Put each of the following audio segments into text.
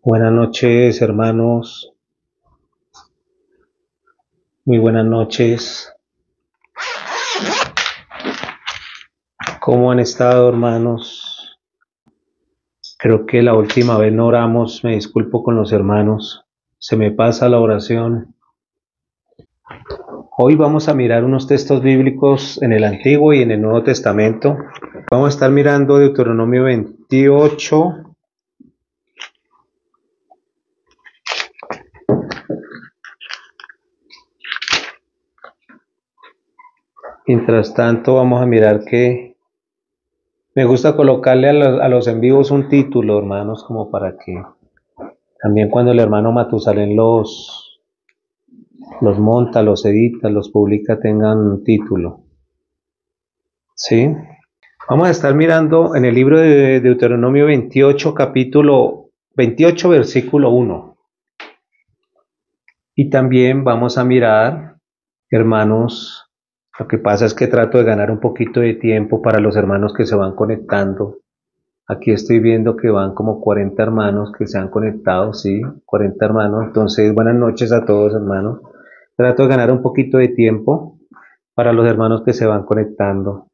Buenas noches, hermanos. Muy buenas noches. ¿Cómo han estado, hermanos? Creo que la última vez no oramos, me disculpo con los hermanos. Se me pasa la oración. Hoy vamos a mirar unos textos bíblicos en el Antiguo y en el Nuevo Testamento. Vamos a estar mirando Deuteronomio 28. Mientras tanto, vamos a mirar que me gusta colocarle a los en vivos un título, hermanos, como para que también cuando el hermano Matusalén los monta, los edita, los publica, tengan un título. ¿Sí? Vamos a estar mirando en el libro de Deuteronomio 28, capítulo 28, versículo 1. Y también vamos a mirar, hermanos, lo que pasa es que trato de ganar un poquito de tiempo para los hermanos que se van conectando. Aquí estoy viendo que van como 40 hermanos que se han conectado, sí, 40 hermanos. Entonces, buenas noches a todos, hermanos. Trato de ganar un poquito de tiempo para los hermanos que se van conectando.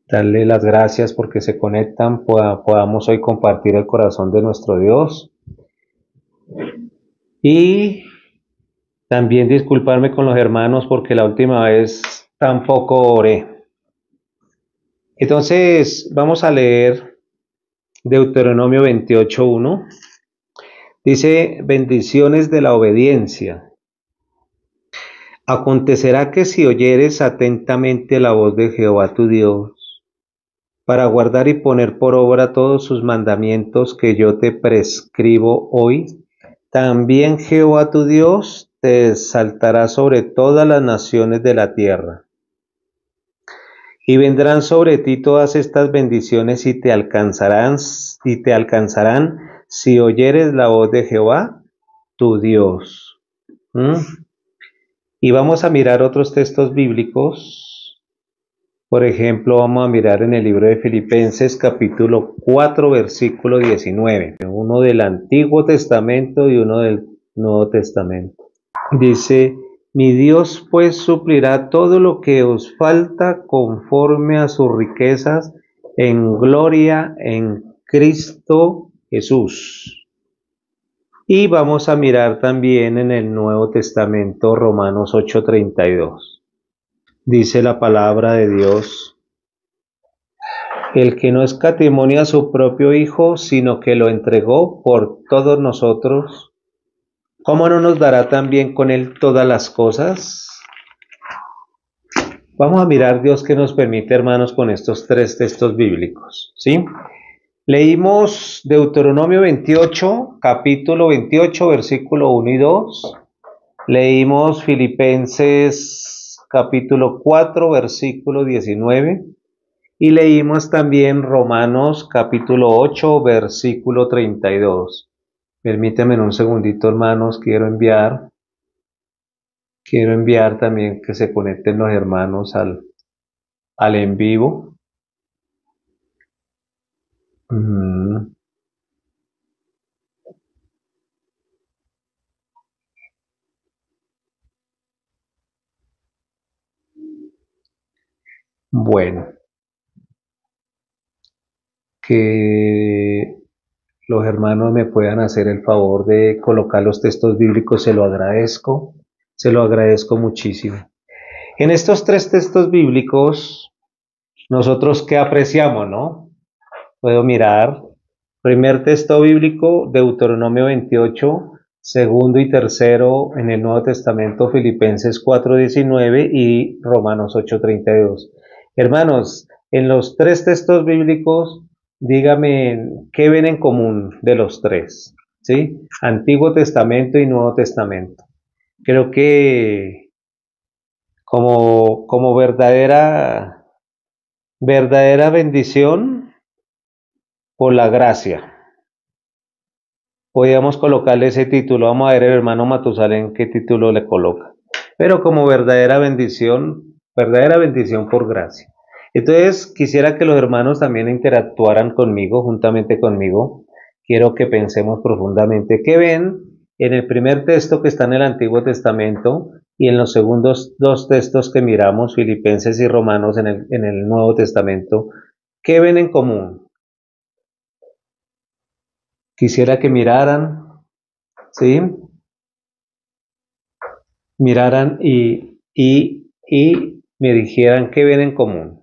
Darle las gracias porque se conectan, podamos hoy compartir el corazón de nuestro Dios. Y también disculparme con los hermanos porque la última vez tampoco oré. Entonces, vamos a leer Deuteronomio 28:1. Dice, bendiciones de la obediencia. Acontecerá que si oyeres atentamente la voz de Jehová tu Dios, para guardar y poner por obra todos sus mandamientos que yo te prescribo hoy, también Jehová tu Dios te exaltará sobre todas las naciones de la tierra. Y vendrán sobre ti todas estas bendiciones y te alcanzarán si oyeres la voz de Jehová tu Dios. Y vamos a mirar otros textos bíblicos. Por ejemplo, vamos a mirar en el libro de Filipenses capítulo 4, versículo 19. Uno del Antiguo Testamento y uno del Nuevo Testamento. Dice, mi Dios pues suplirá todo lo que os falta conforme a sus riquezas en gloria en Cristo Jesús. Y vamos a mirar también en el Nuevo Testamento Romanos 8:32. Dice la palabra de Dios, el que no escatimó a su propio Hijo, sino que lo entregó por todos nosotros, ¿cómo no nos dará también con él todas las cosas? Vamos a mirar Dios que nos permite, hermanos, con estos tres textos bíblicos, ¿sí? Leímos Deuteronomio 28, capítulo 28, versículo 1 y 2. Leímos Filipenses capítulo 4, versículo 19. Y leímos también Romanos capítulo 8, versículo 32. Permítanme un segundito, hermanos, quiero enviar también que se conecten los hermanos al en vivo. Bueno, que los hermanos me puedan hacer el favor de colocar los textos bíblicos, se lo agradezco muchísimo. En estos tres textos bíblicos, nosotros qué apreciamos, ¿no? Puedo mirar, primer texto bíblico, Deuteronomio 28, segundo y tercero en el Nuevo Testamento, Filipenses 4:19 y Romanos 8:32. Hermanos, en los tres textos bíblicos, dígame qué ven en común de los tres, ¿sí? Antiguo Testamento y Nuevo Testamento. Creo que como verdadera bendición por la gracia. Podríamos colocarle ese título, vamos a ver el hermano Matusalén qué título le coloca. Pero como verdadera bendición por gracia. Entonces quisiera que los hermanos también interactuaran conmigo, juntamente conmigo. quiero que pensemos profundamente. ¿Qué ven en el primer texto que está en el Antiguo Testamento y en los segundos dos textos que miramos, Filipenses y Romanos en el Nuevo Testamento? ¿Qué ven en común? Quisiera que miraran, ¿sí? Miraran y me dijeran qué ven en común.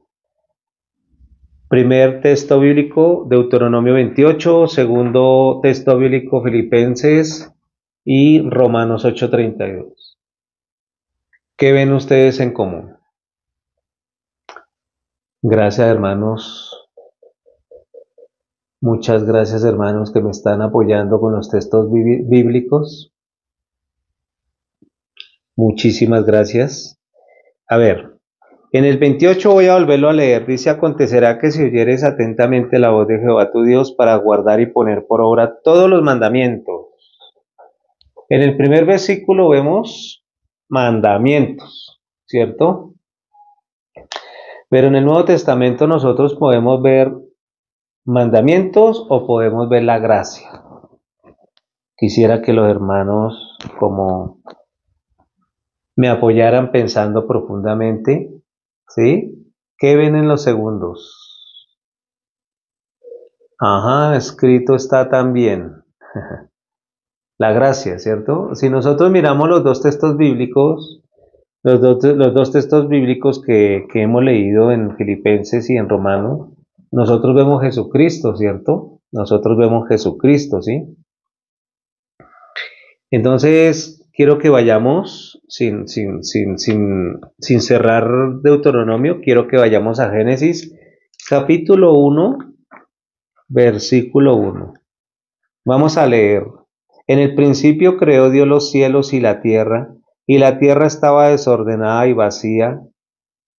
Primer texto bíblico, Deuteronomio 28, segundo texto bíblico, Filipenses y Romanos 8:32. ¿Qué ven ustedes en común? Gracias, hermanos. Muchas gracias, hermanos, que me están apoyando con los textos bíblicos. Muchísimas gracias. A ver, en el 28 voy a volverlo a leer. Dice: acontecerá que si oyeres atentamente la voz de Jehová tu Dios para guardar y poner por obra todos los mandamientos. En el primer versículo vemos mandamientos, ¿cierto? Pero en el Nuevo Testamento nosotros podemos ver mandamientos o podemos ver la gracia. Quisiera que los hermanos como me apoyaran pensando profundamente, ¿sí? ¿Qué ven en los segundos? Ajá, escrito está también. La gracia, ¿cierto? Si nosotros miramos los dos textos bíblicos, los dos textos bíblicos que hemos leído en Filipenses y en Romanos, nosotros vemos Jesucristo, ¿cierto? Nosotros vemos Jesucristo, ¿sí? Entonces, quiero que vayamos, sin cerrar Deuteronomio, quiero que vayamos a Génesis, capítulo 1, versículo 1. Vamos a leer. En el principio creó Dios los cielos y la tierra estaba desordenada y vacía,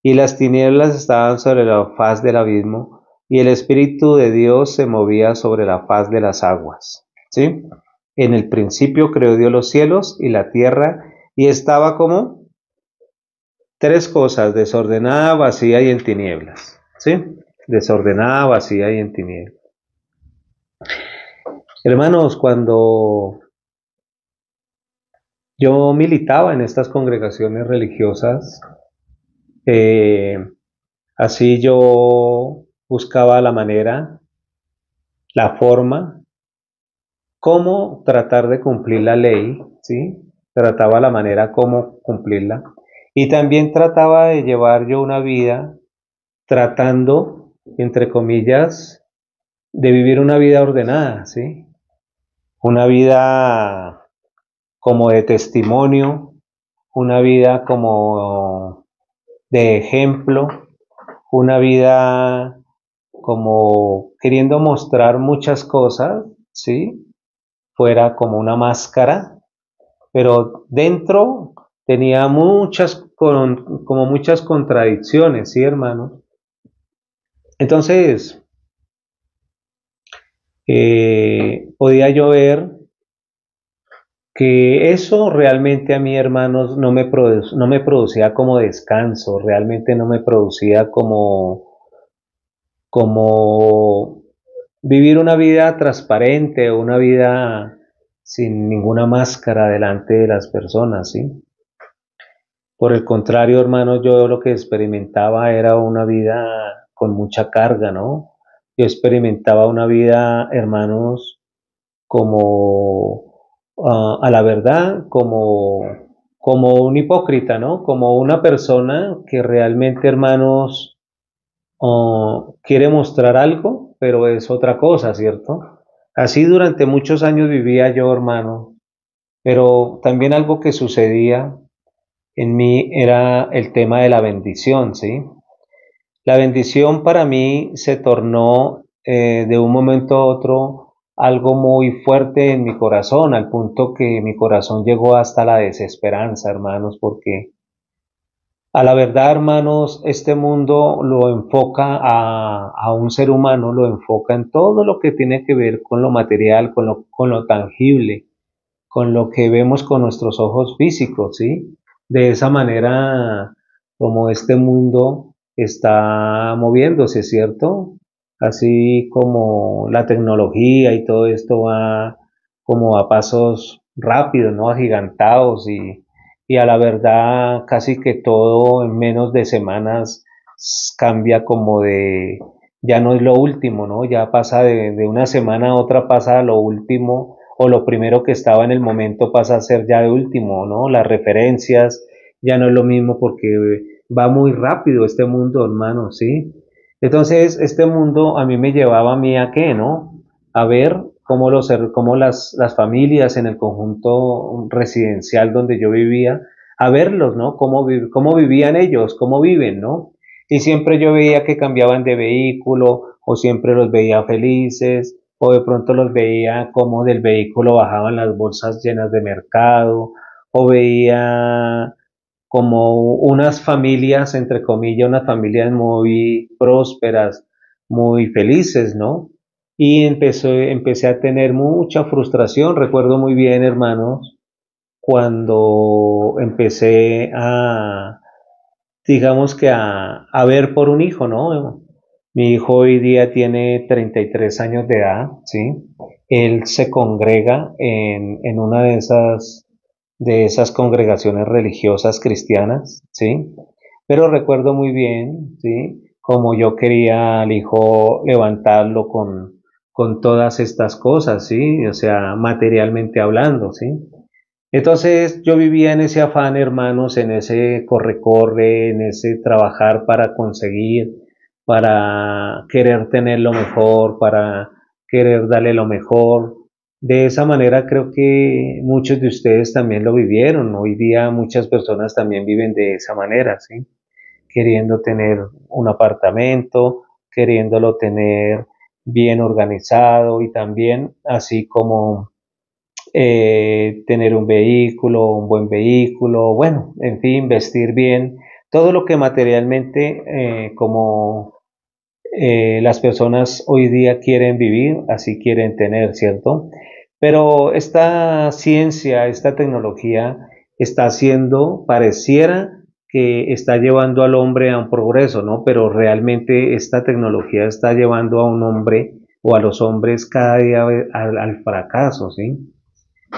y las tinieblas estaban sobre la faz del abismo, y el Espíritu de Dios se movía sobre la faz de las aguas. ¿Sí? En el principio creó Dios los cielos y la tierra, y estaba como tres cosas: desordenada, vacía y en tinieblas. ¿Sí? Desordenada, vacía y en tinieblas. Hermanos, cuando yo militaba en estas congregaciones religiosas, así yo buscaba la manera, la forma, cómo tratar de cumplir la ley, ¿sí? Trataba la manera cómo cumplirla. Y también trataba de llevar yo una vida tratando, entre comillas, de vivir una vida ordenada, ¿sí? Una vida como de testimonio, una vida como de ejemplo, una vida como queriendo mostrar muchas cosas, ¿sí? Fuera como una máscara, pero dentro tenía como muchas contradicciones, ¿sí, hermano? Entonces, podía yo ver que eso realmente a mí, hermanos, no me producía como descanso, realmente no me producía como vivir una vida transparente, una vida sin ninguna máscara delante de las personas, ¿sí? Por el contrario, hermanos, yo lo que experimentaba era una vida con mucha carga, ¿no? Yo experimentaba una vida, hermanos, como a la verdad, como un hipócrita, ¿no? Como una persona que realmente, hermanos, quiere mostrar algo, pero es otra cosa, ¿cierto? Así durante muchos años vivía yo, hermano, pero también algo que sucedía en mí era el tema de la bendición, ¿sí? La bendición para mí se tornó de un momento a otro algo muy fuerte en mi corazón, al punto que mi corazón llegó hasta la desesperanza, hermanos, porque a la verdad, hermanos, este mundo lo enfoca a un ser humano, lo enfoca en todo lo que tiene que ver con lo material, con lo tangible, con lo que vemos con nuestros ojos físicos, ¿sí? De esa manera como este mundo está moviéndose, ¿cierto? así como la tecnología y todo esto va como a pasos rápidos, ¿no? Agigantados y a la verdad casi que todo en menos de semanas cambia como ya no es lo último, ¿no? Ya pasa de una semana a otra, pasa a lo último o lo primero que estaba en el momento pasa a ser ya de último, ¿no? Las referencias ya no es lo mismo porque va muy rápido este mundo, hermano, ¿sí? Entonces, este mundo a mí me llevaba a mí a qué, ¿no? A ver cómo las familias en el conjunto residencial donde yo vivía, a verlos, ¿no? Cómo vivían ellos, cómo viven, ¿no? Y siempre yo veía que cambiaban de vehículo, o siempre los veía felices, o de pronto los veía como del vehículo bajaban las bolsas llenas de mercado, o veía como unas familias, entre comillas, unas familias muy prósperas, muy felices, ¿no? Y empecé a tener mucha frustración. Recuerdo muy bien, hermanos, cuando empecé digamos que a ver por un hijo, ¿no? Mi hijo hoy día tiene 33 años de edad, ¿sí? Él se congrega en una de esas congregaciones religiosas cristianas, ¿sí? Pero recuerdo muy bien, ¿sí? Como yo quería al hijo levantarlo con todas estas cosas, ¿sí? O sea, materialmente hablando, ¿sí? Entonces yo vivía en ese afán, hermanos, en ese corre-corre, en ese trabajar para conseguir, para querer tener lo mejor, para querer darle lo mejor. De esa manera creo que muchos de ustedes también lo vivieron. Hoy día muchas personas también viven de esa manera, ¿sí? Queriendo tener un apartamento, queriéndolo tener bien organizado y también así como tener un vehículo, un buen vehículo, bueno, en fin, vestir bien, todo lo que materialmente como las personas hoy día quieren vivir, así quieren tener, ¿cierto? Pero esta ciencia, esta tecnología está haciendo, pareciera que está llevando al hombre a un progreso, ¿no? Pero realmente esta tecnología está llevando a un hombre o a los hombres cada día al fracaso, ¿sí?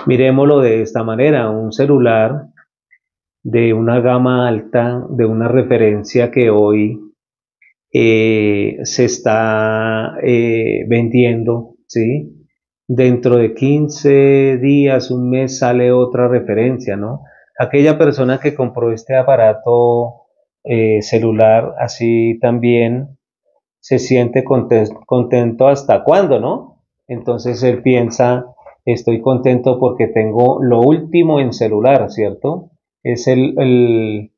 Miremoslo de esta manera, un celular de una gama alta, de una referencia que hoy se está vendiendo, ¿sí? Dentro de 15 días, un mes sale otra referencia, ¿no? Aquella persona que compró este aparato celular así también se siente contento hasta cuándo, ¿no? Entonces él piensa, estoy contento porque tengo lo último en celular, ¿cierto? Es el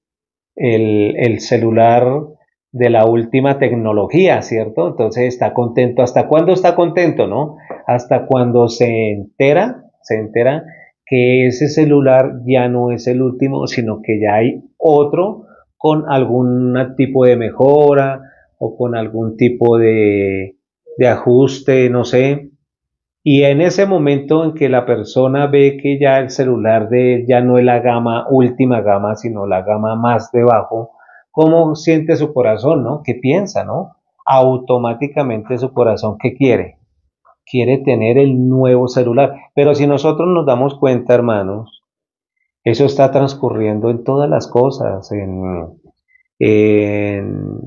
celular de la última tecnología, ¿cierto? Entonces está contento. ¿Hasta cuándo está contento, no? Hasta cuando se entera que ese celular ya no es el último, sino que ya hay otro con algún tipo de mejora o con algún tipo de ajuste, no sé. Y en ese momento en que la persona ve que ya el celular de él ya no es la gama, última gama, sino la gama más debajo, ¿cómo siente su corazón, no? ¿Qué piensa, no? Automáticamente su corazón, ¿qué quiere? Quiere tener el nuevo celular. Pero si nosotros nos damos cuenta, hermanos, eso está transcurriendo en todas las cosas, en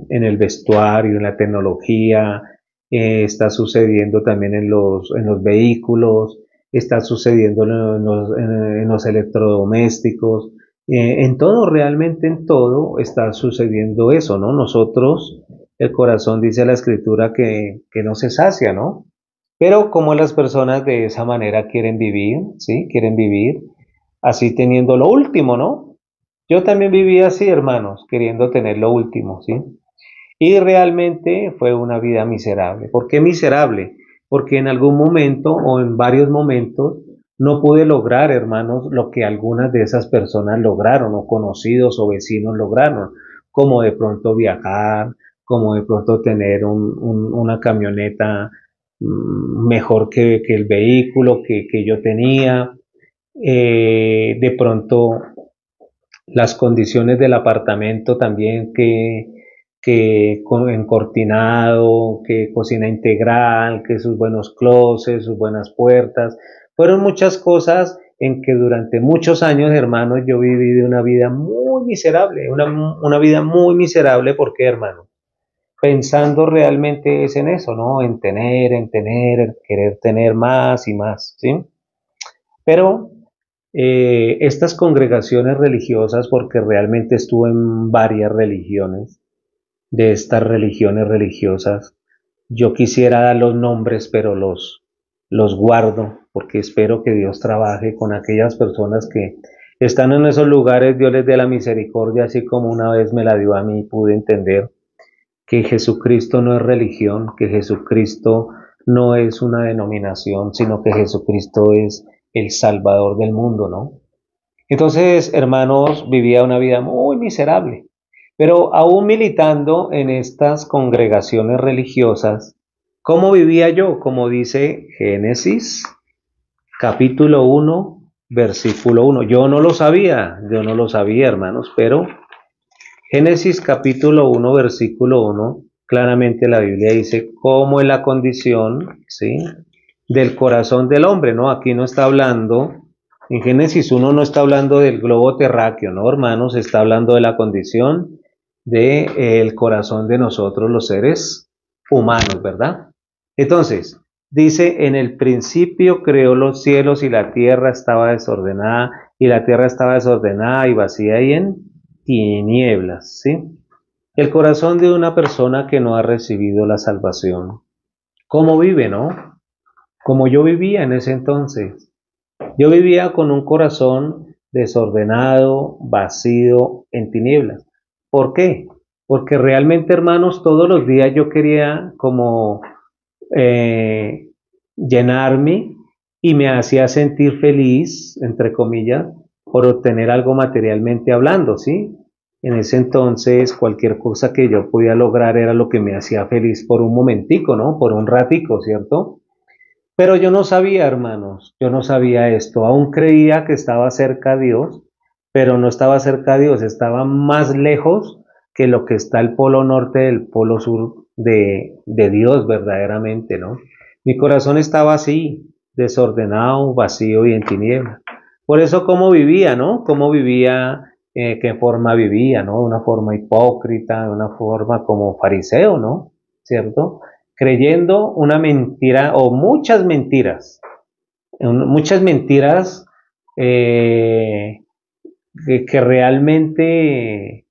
el vestuario, en la tecnología, está sucediendo también en los vehículos, está sucediendo en los electrodomésticos, en todo, realmente en todo está sucediendo eso, ¿no? Nosotros, el corazón dice la escritura que no se sacia, ¿no? Pero como las personas de esa manera quieren vivir, ¿sí? Quieren vivir así teniendo lo último, ¿no? Yo también viví así, hermanos, queriendo tener lo último, ¿sí? Y realmente fue una vida miserable. ¿Por qué miserable? Porque en algún momento o en varios momentos no pude lograr, hermanos, lo que algunas de esas personas lograron, o conocidos o vecinos lograron, como de pronto viajar, como de pronto tener una camioneta mejor que el vehículo que yo tenía, de pronto las condiciones del apartamento también que encortinado, que cocina integral, que sus buenos closets, sus buenas puertas. Fueron muchas cosas en que durante muchos años, hermanos, yo viví una vida muy miserable, una vida muy miserable. ¿Por qué, hermano? Pensando realmente es en eso, ¿no? En tener, en querer tener más y más, ¿sí? Pero estas congregaciones religiosas, porque realmente estuve en varias religiones, de estas religiones religiosas, yo quisiera dar los nombres, pero los guardo, porque espero que Dios trabaje con aquellas personas que están en esos lugares. Dios les dé la misericordia, así como una vez me la dio a mí y pude entender que Jesucristo no es religión, que Jesucristo no es una denominación, sino que Jesucristo es el Salvador del mundo, ¿no? Entonces, hermanos, vivía una vida muy miserable, pero aún militando en estas congregaciones religiosas, ¿cómo vivía yo? Como dice Génesis, capítulo 1, versículo 1. Yo no lo sabía, hermanos, pero Génesis capítulo 1, versículo 1, claramente la Biblia dice cómo es la condición, ¿sí?, del corazón del hombre, ¿no? Aquí no está hablando, en Génesis 1 no está hablando del globo terráqueo, ¿no, hermanos? Está hablando de la condición del corazón de nosotros los seres humanos, ¿verdad? Entonces, dice, en el principio creó los cielos y la tierra estaba desordenada, y la tierra estaba desordenada y vacía y en tinieblas, ¿sí? El corazón de una persona que no ha recibido la salvación. ¿Cómo vive, no? Como yo vivía en ese entonces. Yo vivía con un corazón desordenado, vacío, en tinieblas. ¿Por qué? Porque realmente, hermanos, todos los días yo quería como eh, llenarme y me hacía sentir feliz, entre comillas, por obtener algo materialmente hablando, ¿sí? En ese entonces cualquier cosa que yo podía lograr era lo que me hacía feliz por un momentico, ¿no? Por un ratico, ¿cierto? Pero yo no sabía, hermanos, yo no sabía esto. Aún creía que estaba cerca a Dios, pero no estaba cerca a Dios, estaba más lejos que lo que está el polo norte del polo sur de Dios verdaderamente, ¿no? Mi corazón estaba así, desordenado, vacío y en tinieblas. Por eso, ¿cómo vivía, no? ¿Cómo vivía? ¿Qué forma vivía, no? De una forma hipócrita, de una forma como fariseo, ¿no? ¿Cierto? Creyendo una mentira o muchas mentiras eh, que realmente,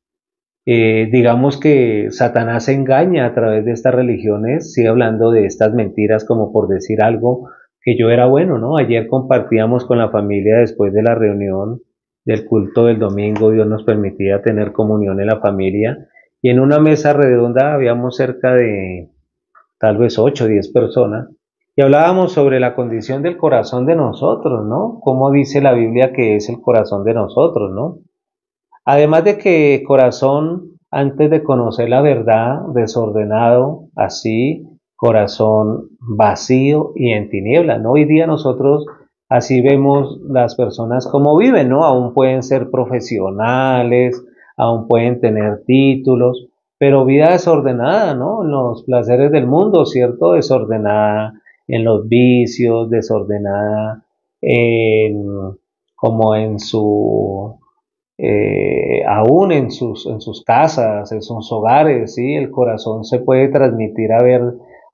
digamos que Satanás engaña a través de estas religiones, sigue hablando de estas mentiras como por decir algo que yo era bueno, ¿no? Ayer compartíamos con la familia después de la reunión del culto del domingo. Dios nos permitía tener comunión en la familia y en una mesa redonda habíamos cerca de tal vez 8 o 10 personas, y hablábamos sobre la condición del corazón de nosotros, ¿no? Cómo dice la Biblia que es el corazón de nosotros, ¿no? Además de que corazón, antes de conocer la verdad, desordenado, así, corazón vacío y en tinieblas, ¿no? Hoy día nosotros así vemos las personas como viven, ¿no? Aún pueden ser profesionales, aún pueden tener títulos, pero vida desordenada, ¿no? En los placeres del mundo, ¿cierto? Desordenada en los vicios, desordenada en, como en su aún en sus casas, en sus hogares, ¿sí? El corazón se puede transmitir a ver,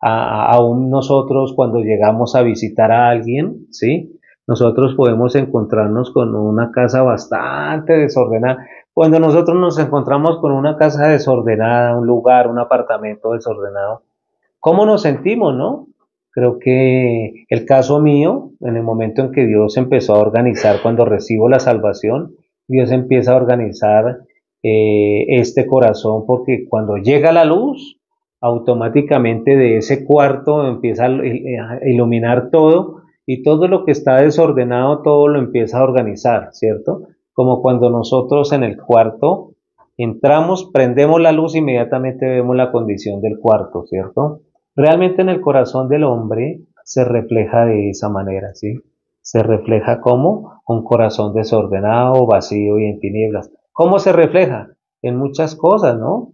aún nosotros cuando llegamos a visitar a alguien, ¿sí? Nosotros podemos encontrarnos con una casa bastante desordenada. Cuando nosotros nos encontramos con una casa desordenada, un lugar, un apartamento desordenado, ¿cómo nos sentimos, no? Creo que el caso mío, en el momento en que Dios empezó a organizar, cuando recibo la salvación, Dios empieza a organizar este corazón, porque cuando llega la luz, automáticamente de ese cuarto empieza a iluminar todo, y todo lo que está desordenado, todo lo empieza a organizar, ¿cierto? Como cuando nosotros en el cuarto entramos, prendemos la luz, inmediatamente vemos la condición del cuarto, ¿cierto? Realmente en el corazón del hombre se refleja de esa manera, ¿sí? Se refleja como un corazón desordenado, vacío y en tinieblas. ¿Cómo se refleja? En muchas cosas, ¿no?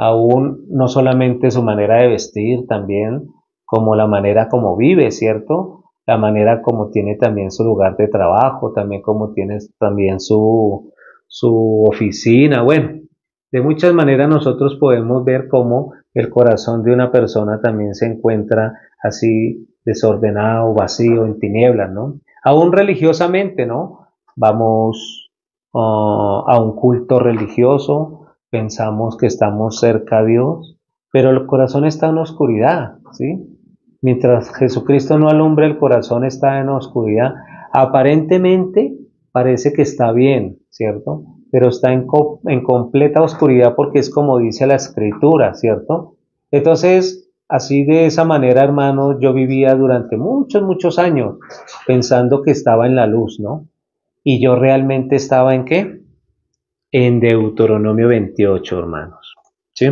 aún no solamente su manera de vestir, también como la manera como vive, ¿cierto? La manera como tiene también su lugar de trabajo, también como tiene también su oficina, bueno, de muchas maneras nosotros podemos ver cómo el corazón de una persona también se encuentra así desordenado, vacío, en tinieblas, ¿no? Aún religiosamente, ¿no? Vamos a un culto religioso, pensamos que estamos cerca a Dios, pero el corazón está en oscuridad, ¿sí? Mientras Jesucristo no alumbra, el corazón está en oscuridad. Aparentemente parece que está bien, ¿cierto? Pero está en completa oscuridad porque es como dice la escritura, ¿cierto? Entonces, así de esa manera, hermano, yo vivía durante muchos, muchos años pensando que estaba en la luz, ¿no? Y yo realmente estaba ¿en qué? En Deuteronomio 28, hermanos. ¿Sí?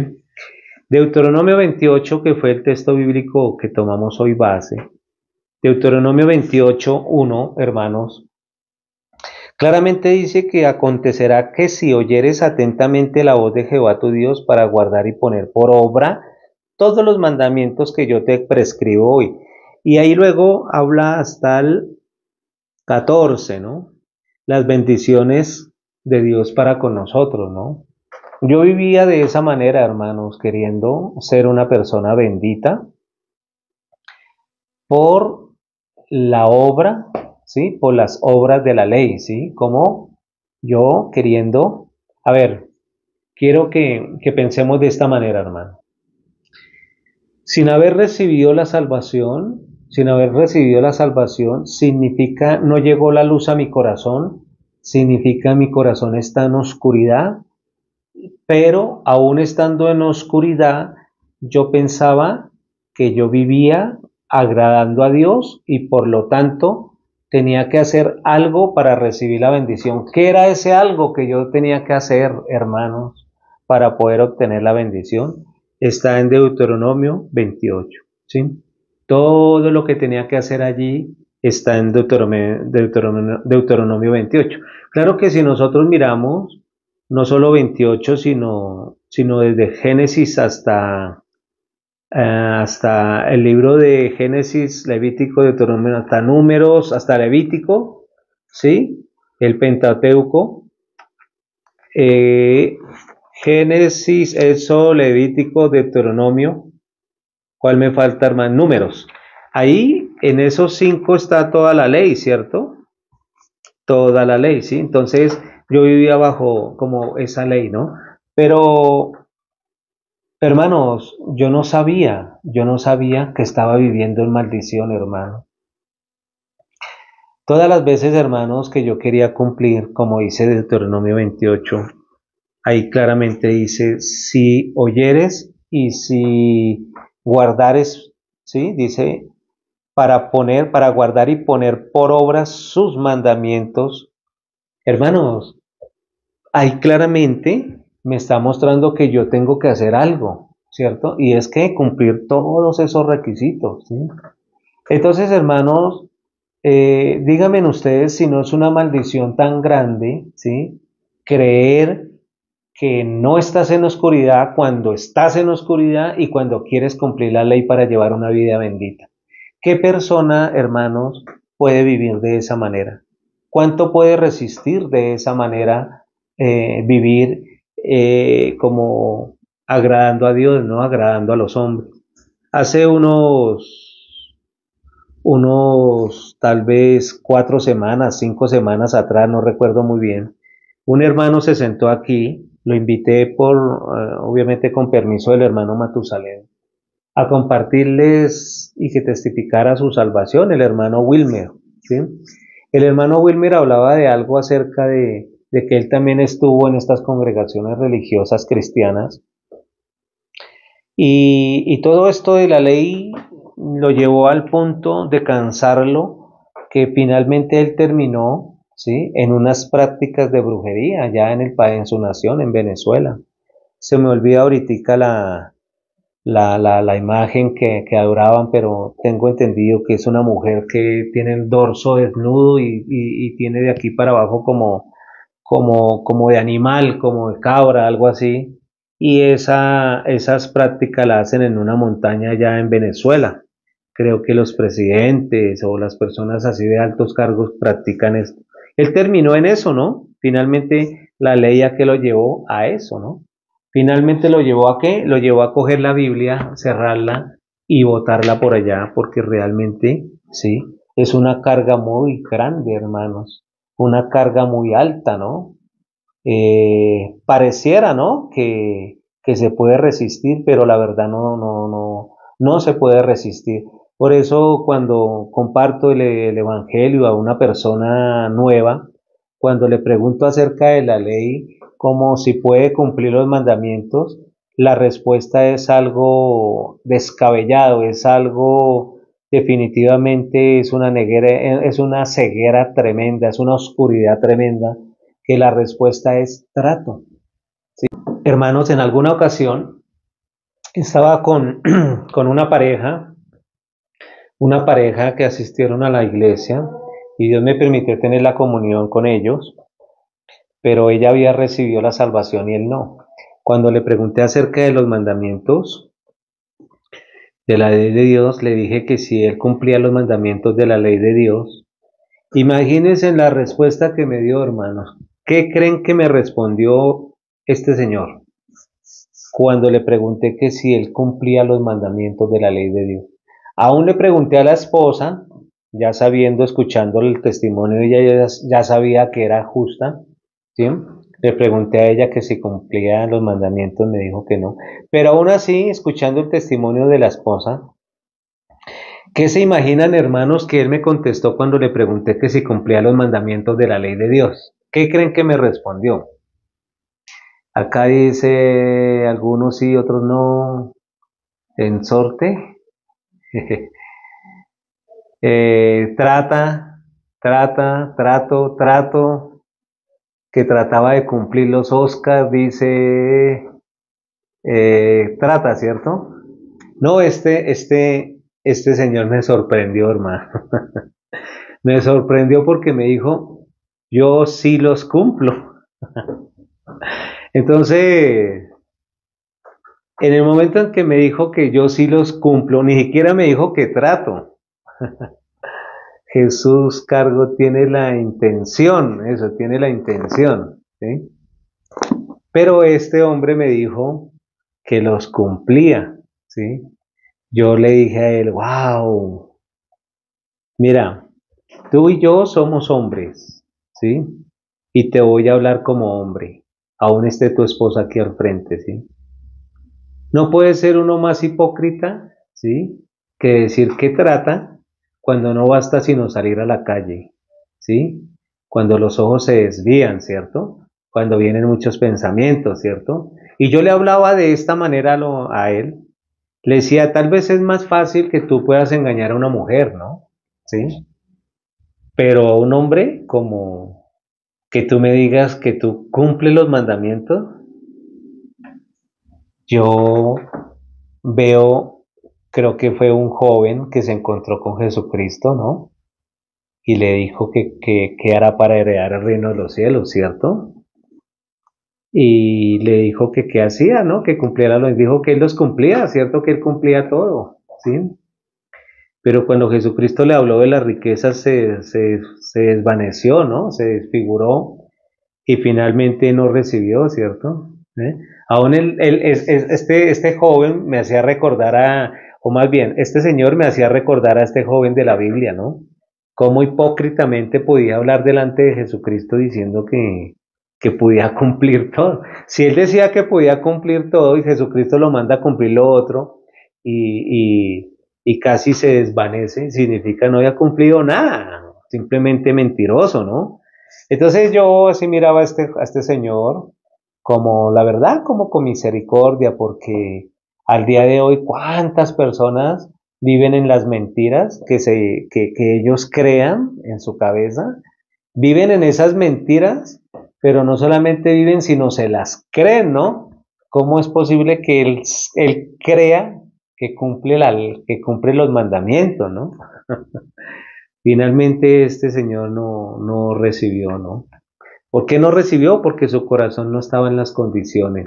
Deuteronomio 28, que fue el texto bíblico que tomamos hoy base. Deuteronomio 28, 1, hermanos. Claramente dice que acontecerá que si oyeres atentamente la voz de Jehová tu Dios para guardar y poner por obra todos los mandamientos que yo te prescribo hoy. Y ahí luego habla hasta el 14, ¿no? Las bendiciones de Dios para con nosotros, ¿no? Yo vivía de esa manera, hermanos, queriendo ser una persona bendita por la obra, ¿sí? Por las obras de la ley, ¿sí? Como yo queriendo, a ver, quiero que pensemos de esta manera, hermano. Sin haber recibido la salvación, sin haber recibido la salvación, significa no llegó la luz a mi corazón, significa mi corazón está en oscuridad, pero aún estando en oscuridad, yo pensaba que yo vivía agradando a Dios y por lo tanto tenía que hacer algo para recibir la bendición. ¿Qué era ese algo que yo tenía que hacer, hermanos, para poder obtener la bendición? Está en Deuteronomio 28, ¿sí? Todo lo que tenía que hacer allí está en Deuteronomio 28. Claro que si nosotros miramos no solo 28, sino desde Génesis hasta el libro de Génesis, Levítico, Deuteronomio, hasta Números, hasta Levítico, ¿sí? El Pentateuco, eh, Génesis, Éxodo, Levítico, Deuteronomio, ¿cuál me falta, hermano? Números. Ahí, en esos 5 está toda la ley, ¿cierto? Toda la ley, ¿sí? Entonces, yo vivía bajo como esa ley, ¿no? Pero hermanos, yo no sabía que estaba viviendo en maldición, hermano. Todas las veces, hermanos, que yo quería cumplir, como dice Deuteronomio 28, ahí claramente dice, si oyeres y si guardares, ¿sí? Dice, para guardar y poner por obra sus mandamientos. Hermanos, ahí claramente me está mostrando que yo tengo que hacer algo, ¿cierto? Y es que cumplir todos esos requisitos, ¿sí? Entonces, hermanos, díganme ustedes si no es una maldición tan grande, ¿sí? Creer que no estás en oscuridad cuando estás en oscuridad y cuando quieres cumplir la ley para llevar una vida bendita. ¿Qué persona, hermanos, puede vivir de esa manera? ¿Cuánto puede resistir de esa manera vivir como agradando a Dios, no agradando a los hombres? Hace unos tal vez 4 semanas, 5 semanas atrás, no recuerdo muy bien, un hermano se sentó aquí, lo invité obviamente con permiso del hermano Matusalén, a compartirles y que testificara su salvación, el hermano Wilmer, ¿sí? El hermano Wilmer hablaba de algo acerca de que él también estuvo en estas congregaciones religiosas cristianas y todo esto de la ley lo llevó al punto de cansarlo, que finalmente él terminó, ¿sí? En unas prácticas de brujería allá en su nación, en Venezuela. Se me olvida ahorita la imagen que adoraban, pero tengo entendido que es una mujer que tiene el dorso desnudo y tiene de aquí para abajo como de animal, como de cabra, algo así. y esas prácticas las hacen en una montaña allá en Venezuela. Creo que los presidentes o las personas así de altos cargos practican esto. Él terminó en eso, ¿no? Finalmente la ley a que lo llevó a eso, ¿no? Finalmente lo llevó a qué? Lo llevó a coger la Biblia, cerrarla y botarla por allá, porque realmente, sí, es una carga muy grande, hermanos, una carga muy alta, ¿no? Pareciera, ¿no? Que se puede resistir, pero la verdad no se puede resistir. Por eso cuando comparto el Evangelio a una persona nueva, cuando le pregunto acerca de la ley, como si puede cumplir los mandamientos, la respuesta es algo descabellado, es algo definitivamente es una neguera, es una ceguera tremenda, es una oscuridad tremenda, que la respuesta es trato. Hermanos, en alguna ocasión estaba con una pareja que asistieron a la iglesia y Dios me permitió tener la comunión con ellos, pero ella había recibido la salvación y él no. Cuando le pregunté acerca de los mandamientos de la ley de Dios, le dije que si él cumplía los mandamientos de la ley de Dios, imagínense la respuesta que me dio, hermanos. ¿Qué creen que me respondió este señor cuando le pregunté que si él cumplía los mandamientos de la ley de Dios? Aún le pregunté a la esposa, ya sabiendo, escuchando el testimonio, ella ya sabía que era justa, ¿sí? Le pregunté a ella que si cumplía los mandamientos, me dijo que no. Pero aún así, escuchando el testimonio de la esposa, ¿qué se imaginan, hermanos, que él me contestó cuando le pregunté que si cumplía los mandamientos de la ley de Dios? ¿Qué creen que me respondió? Acá dice algunos sí, otros no, en sorte. Trata, trato, que trataba de cumplir los Oscars, dice, trata, ¿cierto? No, este señor me sorprendió, hermano. Me sorprendió porque me dijo, yo sí los cumplo. Entonces, en el momento en que me dijo que yo sí los cumplo, ni siquiera me dijo que trato. Jesús cargo tiene la intención, eso, tiene la intención, ¿sí? Pero este hombre me dijo que los cumplía, ¿sí? Yo le dije a él, wow, mira, tú y yo somos hombres, ¿sí? Y te voy a hablar como hombre, aún esté tu esposa aquí al frente, ¿sí? No puede ser uno más hipócrita, ¿sí? Que decir que trata cuando no basta sino salir a la calle, ¿sí? Cuando los ojos se desvían, ¿cierto? Cuando vienen muchos pensamientos, ¿cierto? Y yo le hablaba de esta manera a él. Le decía, tal vez es más fácil que tú puedas engañar a una mujer, ¿no? ¿Sí? Pero a un hombre como que tú me digas que tú cumples los mandamientos, yo veo, creo que fue un joven que se encontró con Jesucristo, ¿no? Y le dijo que hará para heredar el reino de los cielos, ¿cierto? Y le dijo que qué hacía, ¿no? Que cumpliera los, dijo que él los cumplía, ¿cierto? Que él cumplía todo, ¿sí? Pero cuando Jesucristo le habló de las riquezas se desvaneció, ¿no? Se desfiguró y finalmente no recibió, ¿cierto? ¿Eh? Aún este joven me hacía recordar o más bien, este señor me hacía recordar a este joven de la Biblia, ¿no? Cómo hipócritamente podía hablar delante de Jesucristo diciendo que podía cumplir todo. Si él decía que podía cumplir todo y Jesucristo lo manda a cumplir lo otro y casi se desvanece, significa no había cumplido nada, simplemente mentiroso, ¿no? Entonces yo así miraba a este señor como la verdad, como con misericordia, porque al día de hoy cuántas personas viven en las mentiras que ellos crean en su cabeza, viven en esas mentiras, pero no solamente viven, sino se las creen, ¿no? ¿Cómo es posible que él crea que cumple los mandamientos, ¿no? Finalmente este señor no recibió, ¿no? ¿Por qué no recibió? Porque su corazón no estaba en las condiciones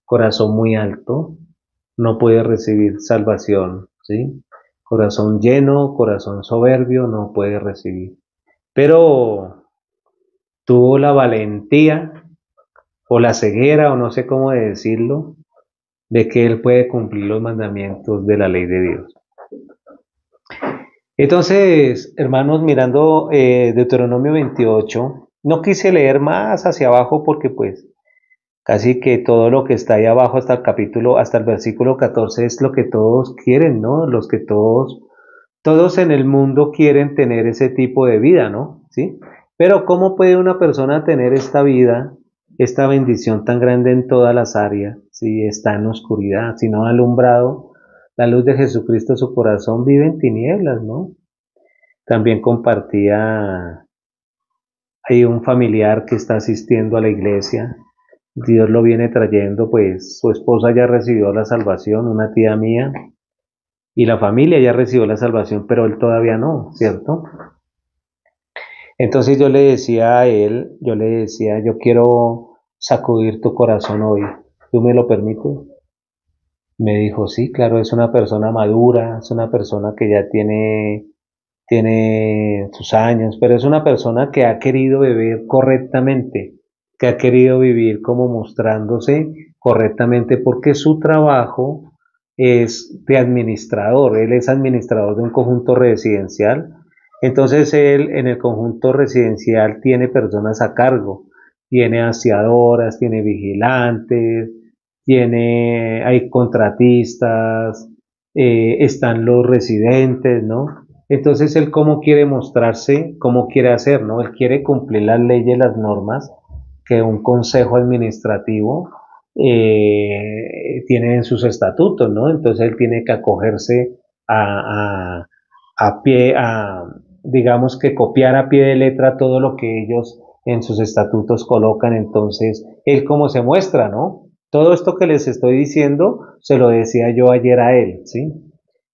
Corazón muy alto no puede recibir salvación, ¿sí? Corazón lleno, corazón soberbio no puede recibir. Pero tuvo la valentía o la ceguera o no sé cómo decirlo, de que él puede cumplir los mandamientos de la ley de Dios. Entonces, hermanos, mirando Deuteronomio 28, no quise leer más hacia abajo porque pues casi que todo lo que está ahí abajo hasta el capítulo, hasta el versículo 14 es lo que todos quieren, ¿no? Los que todos en el mundo quieren tener ese tipo de vida, ¿no? ¿Sí? Pero ¿cómo puede una persona tener esta vida, esta bendición tan grande en todas las áreas, si está en oscuridad, si no ha alumbrado la luz de Jesucristo, su corazón vive en tinieblas, ¿no? También compartía, hay un familiar que está asistiendo a la iglesia, Dios lo viene trayendo, pues su esposa ya recibió la salvación, una tía mía, y la familia ya recibió la salvación, pero él todavía no, ¿cierto? Entonces yo le decía a él, yo quiero sacudir tu corazón hoy, ¿tú me lo permites? Me dijo, sí, claro, es una persona madura, es una persona que ya tiene sus años, pero es una persona que ha querido vivir correctamente, que ha querido vivir como mostrándose correctamente, porque su trabajo es de administrador, él es administrador de un conjunto residencial, entonces él en el conjunto residencial tiene personas a cargo, tiene aseadoras, tiene vigilantes, hay contratistas, están los residentes, ¿no? Entonces él cómo quiere mostrarse, cómo quiere hacer, ¿no? Él quiere cumplir las leyes, las normas que un consejo administrativo tiene en sus estatutos, ¿no? Entonces él tiene que acogerse a, a, digamos que copiar a pie de letra todo lo que ellos en sus estatutos colocan. Entonces él cómo se muestra, ¿no? Todo esto que les estoy diciendo se lo decía yo ayer a él, ¿sí?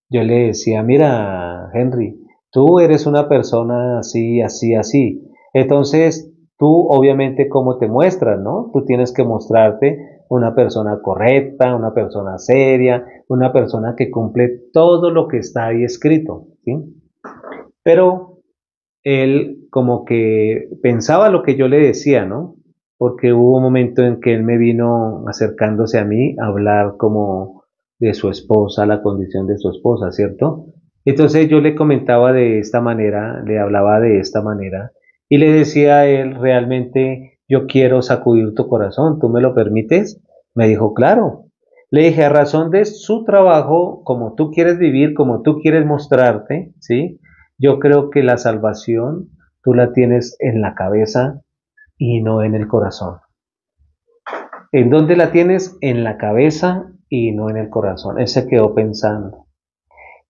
Yo le decía, mira, Henry, tú eres una persona así, así, así. Entonces, tú obviamente cómo te muestras, ¿no? Tú tienes que mostrarte una persona correcta, una persona seria, una persona que cumple todo lo que está ahí escrito, ¿sí? Pero él como que pensaba lo que yo le decía, ¿no? Porque hubo un momento en que él me vino acercándose a mí a hablar como de su esposa, la condición de su esposa, ¿cierto? Entonces yo le comentaba de esta manera, le hablaba de esta manera y le decía a él, realmente yo quiero sacudir tu corazón, ¿tú me lo permites? Me dijo, claro. Le dije, a razón de su trabajo, como tú quieres vivir, como tú quieres mostrarte, ¿sí? Yo creo que la salvación tú la tienes en la cabeza y no en el corazón. ¿En dónde la tienes? En la cabeza y no en el corazón. Él se quedó pensando.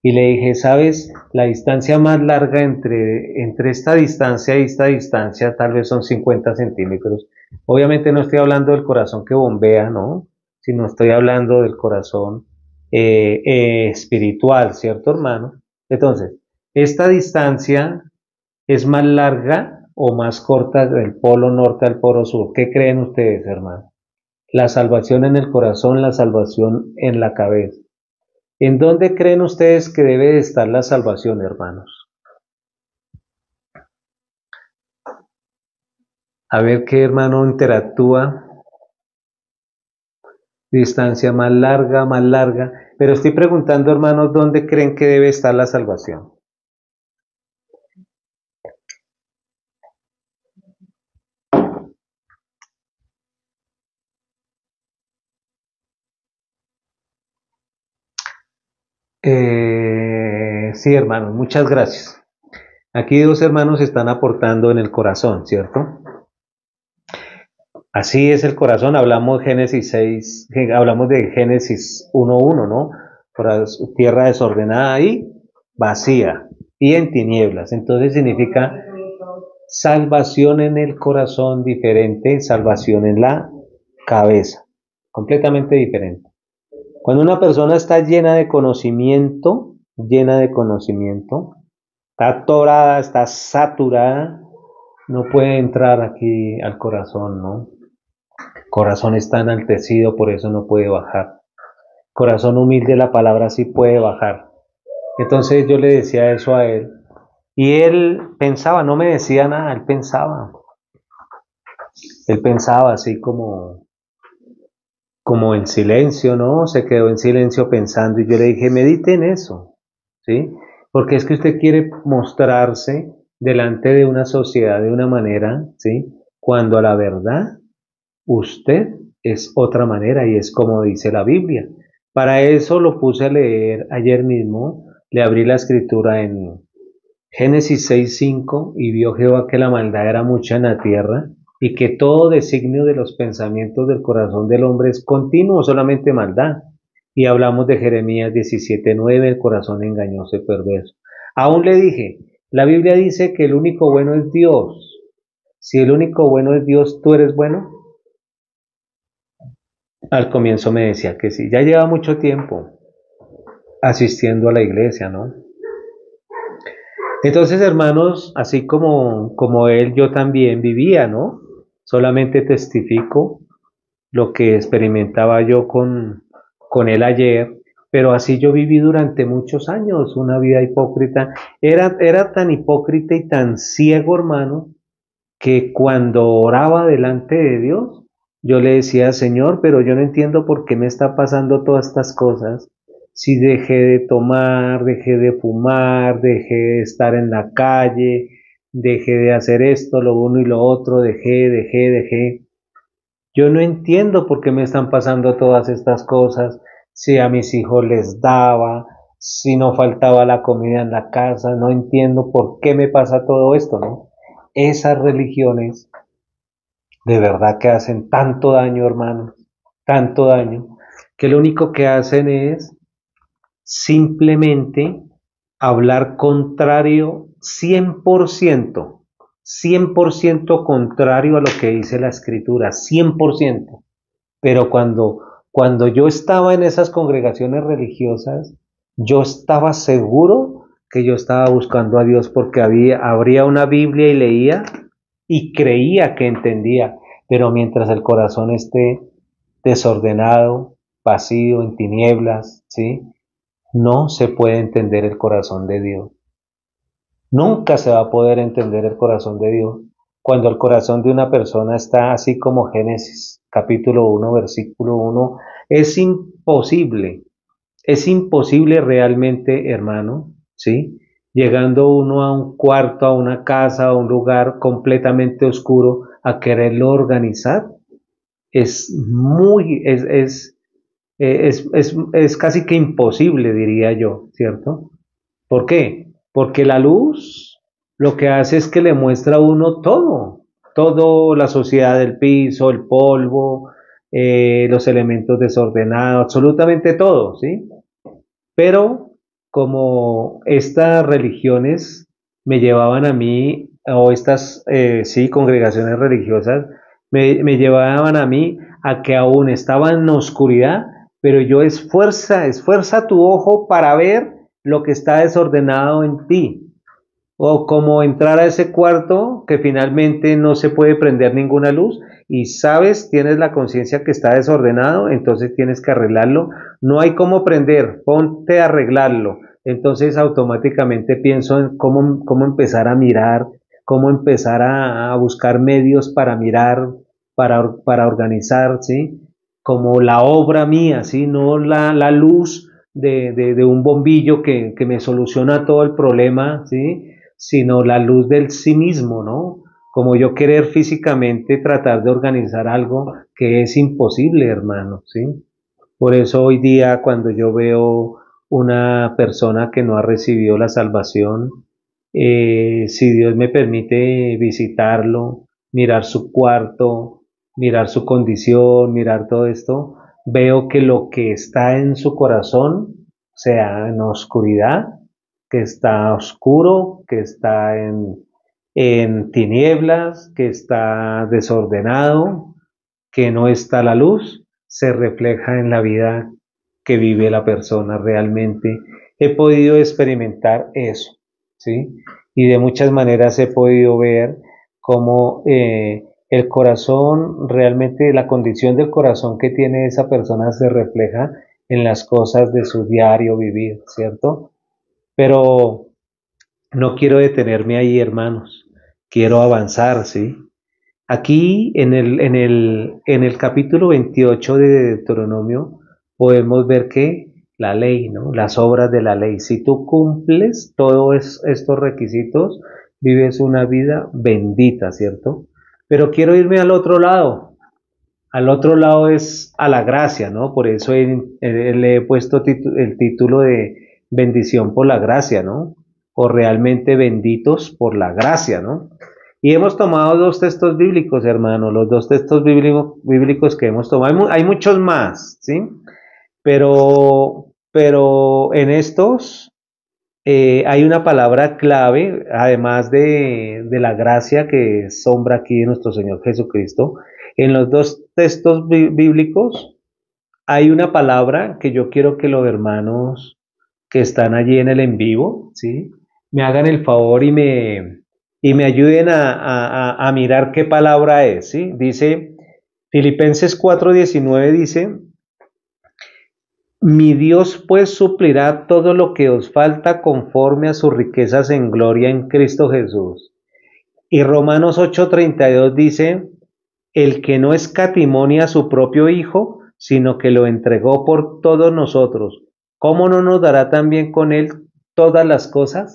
Y le dije, ¿sabes? La distancia más larga entre esta distancia y esta distancia tal vez son 50 centímetros. Obviamente no estoy hablando del corazón que bombea, ¿no? Sino estoy hablando del corazón espiritual, ¿cierto, hermano? Entonces, esta distancia es más larga o más corta del polo norte al polo sur. ¿Qué creen ustedes, hermano? La salvación en el corazón, la salvación en la cabeza. ¿En dónde creen ustedes que debe de estar la salvación, hermanos? A ver qué hermano interactúa. Distancia más larga, más larga. Pero estoy preguntando, hermanos, ¿dónde creen que debe estar la salvación? Sí, hermanos, muchas gracias. Aquí dos hermanos están aportando en el corazón, ¿cierto? Así es el corazón, hablamos Génesis 6, hablamos de Génesis 1:1, ¿no? Por tierra desordenada y vacía y en tinieblas. Entonces significa salvación en el corazón diferente, salvación en la cabeza, completamente diferente. Cuando una persona está llena de conocimiento, está atorada, está saturada, no puede entrar aquí al corazón, ¿no? Corazón está enaltecido, por eso no puede bajar. Corazón humilde, la palabra sí puede bajar. Entonces yo le decía eso a él. Y él pensaba, no me decía nada, él pensaba. Él pensaba así como en silencio, ¿no? Se quedó en silencio pensando y yo le dije, medite en eso, ¿sí? Porque es que usted quiere mostrarse delante de una sociedad de una manera, ¿sí? Cuando a la verdad usted es otra manera y es como dice la Biblia. Para eso lo puse a leer ayer mismo, le abrí la escritura en Génesis 6:5 y vio Jehová que la maldad era mucha en la tierra y que todo designio de los pensamientos del corazón del hombre es continuo, solamente maldad. Y hablamos de Jeremías 17:9, el corazón engañoso y perverso. Aún le dije, la Biblia dice que el único bueno es Dios. Si el único bueno es Dios, ¿tú eres bueno? Al comienzo me decía que sí, ya lleva mucho tiempo asistiendo a la iglesia, ¿no? Entonces, hermanos, así como él, yo también vivía, ¿no? Solamente testifico lo que experimentaba yo con él ayer, pero así yo viví durante muchos años una vida hipócrita. Era tan hipócrita y tan ciego, hermano, que cuando oraba delante de Dios, yo le decía, Señor, pero yo no entiendo por qué me está pasando todas estas cosas. Si dejé de tomar, dejé de fumar, dejé de estar en la calle, dejé de hacer esto, lo uno y lo otro, dejé. Yo no entiendo por qué me están pasando todas estas cosas, si a mis hijos les daba, si no faltaba la comida en la casa, no entiendo por qué me pasa todo esto, ¿no? Esas religiones de verdad que hacen tanto daño, hermanos, tanto daño, que lo único que hacen es simplemente hablar contrario 100% contrario a lo que dice la escritura, 100%. Pero cuando yo estaba en esas congregaciones religiosas, yo estaba seguro que yo estaba buscando a Dios porque abría una Biblia y leía y creía que entendía, pero mientras el corazón esté desordenado, vacío, en tinieblas, ¿sí? No se puede entender el corazón de Dios. Nunca se va a poder entender el corazón de Dios cuando el corazón de una persona está así como Génesis capítulo 1 versículo 1. Es imposible realmente, hermano, ¿sí? Llegando uno a un cuarto, a una casa, a un lugar completamente oscuro, a quererlo organizar, es muy, es casi que imposible, diría yo, ¿cierto? ¿Por qué? Porque la luz lo que hace es que le muestra a uno todo la suciedad del piso, el polvo, los elementos desordenados, absolutamente todo, ¿sí? Pero como estas religiones me llevaban a mí, o estas, sí, congregaciones religiosas, me llevaban a mí a que aún estaba en oscuridad, pero yo esfuerza tu ojo para ver lo que está desordenado en ti. O como entrar a ese cuarto que finalmente no se puede prender ninguna luz y sabes, tienes la conciencia que está desordenado, entonces tienes que arreglarlo. No hay cómo prender, ponte a arreglarlo. Entonces automáticamente pienso en cómo empezar a mirar, cómo empezar a buscar medios para mirar, para organizar, ¿sí? Como la obra mía, ¿sí? No la luz de un bombillo que me soluciona todo el problema, ¿sí? Sino la luz del sí mismo, ¿no? Como yo querer físicamente tratar de organizar algo que es imposible, hermano, ¿sí? Por eso hoy día cuando yo veo una persona que no ha recibido la salvación, si Dios me permite visitarlo, mirar su cuarto, mirar su condición, mirar todo esto, veo que lo que está en su corazón, sea en oscuridad, que está oscuro, que está en tinieblas, que está desordenado, que no está la luz, se refleja en la vida que vive la persona realmente. He podido experimentar eso, ¿sí? Y de muchas maneras he podido ver cómo El corazón, realmente la condición del corazón que tiene esa persona se refleja en las cosas de su diario vivir, ¿cierto? Pero no quiero detenerme ahí, hermanos. Quiero avanzar, ¿sí? Aquí en el capítulo 28 de Deuteronomio podemos ver que la ley, ¿no? Las obras de la ley. Si tú cumples todos estos requisitos, vives una vida bendita, ¿cierto? Pero quiero irme al otro lado. Al otro lado es a la gracia, ¿no? Por eso le he puesto el título de bendición por la gracia, ¿no? O realmente benditos por la gracia, ¿no? Y hemos tomado dos textos bíblicos, hermano, los dos textos bíblicos que hemos tomado. Hay muchos más, ¿sí? Pero en estos hay una palabra clave, además de la gracia que sombra aquí de nuestro Señor Jesucristo. En los dos textos bíblicos hay una palabra que yo quiero que los hermanos que están allí en el en vivo, ¿sí? Me hagan el favor y me ayuden a mirar qué palabra es, ¿sí? Dice, Filipenses 4:19 dice, mi Dios pues suplirá todo lo que os falta conforme a sus riquezas en gloria en Cristo Jesús. Y Romanos 8:32 dice, el que no escatimó a su propio Hijo, sino que lo entregó por todos nosotros, ¿cómo no nos dará también con él todas las cosas?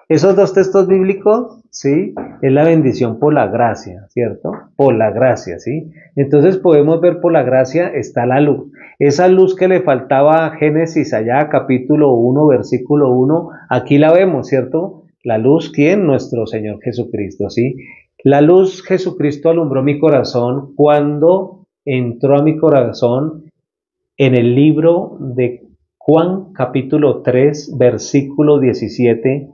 Esos dos textos bíblicos, ¿sí? Es la bendición por la gracia, ¿cierto? Por la gracia, ¿sí? Entonces podemos ver por la gracia está la luz. Esa luz que le faltaba a Génesis allá, capítulo 1, versículo 1, aquí la vemos, ¿cierto? La luz, ¿quién? Nuestro Señor Jesucristo, ¿sí? La luz Jesucristo alumbró mi corazón cuando entró a mi corazón en el libro de Juan, capítulo 3, versículo 17,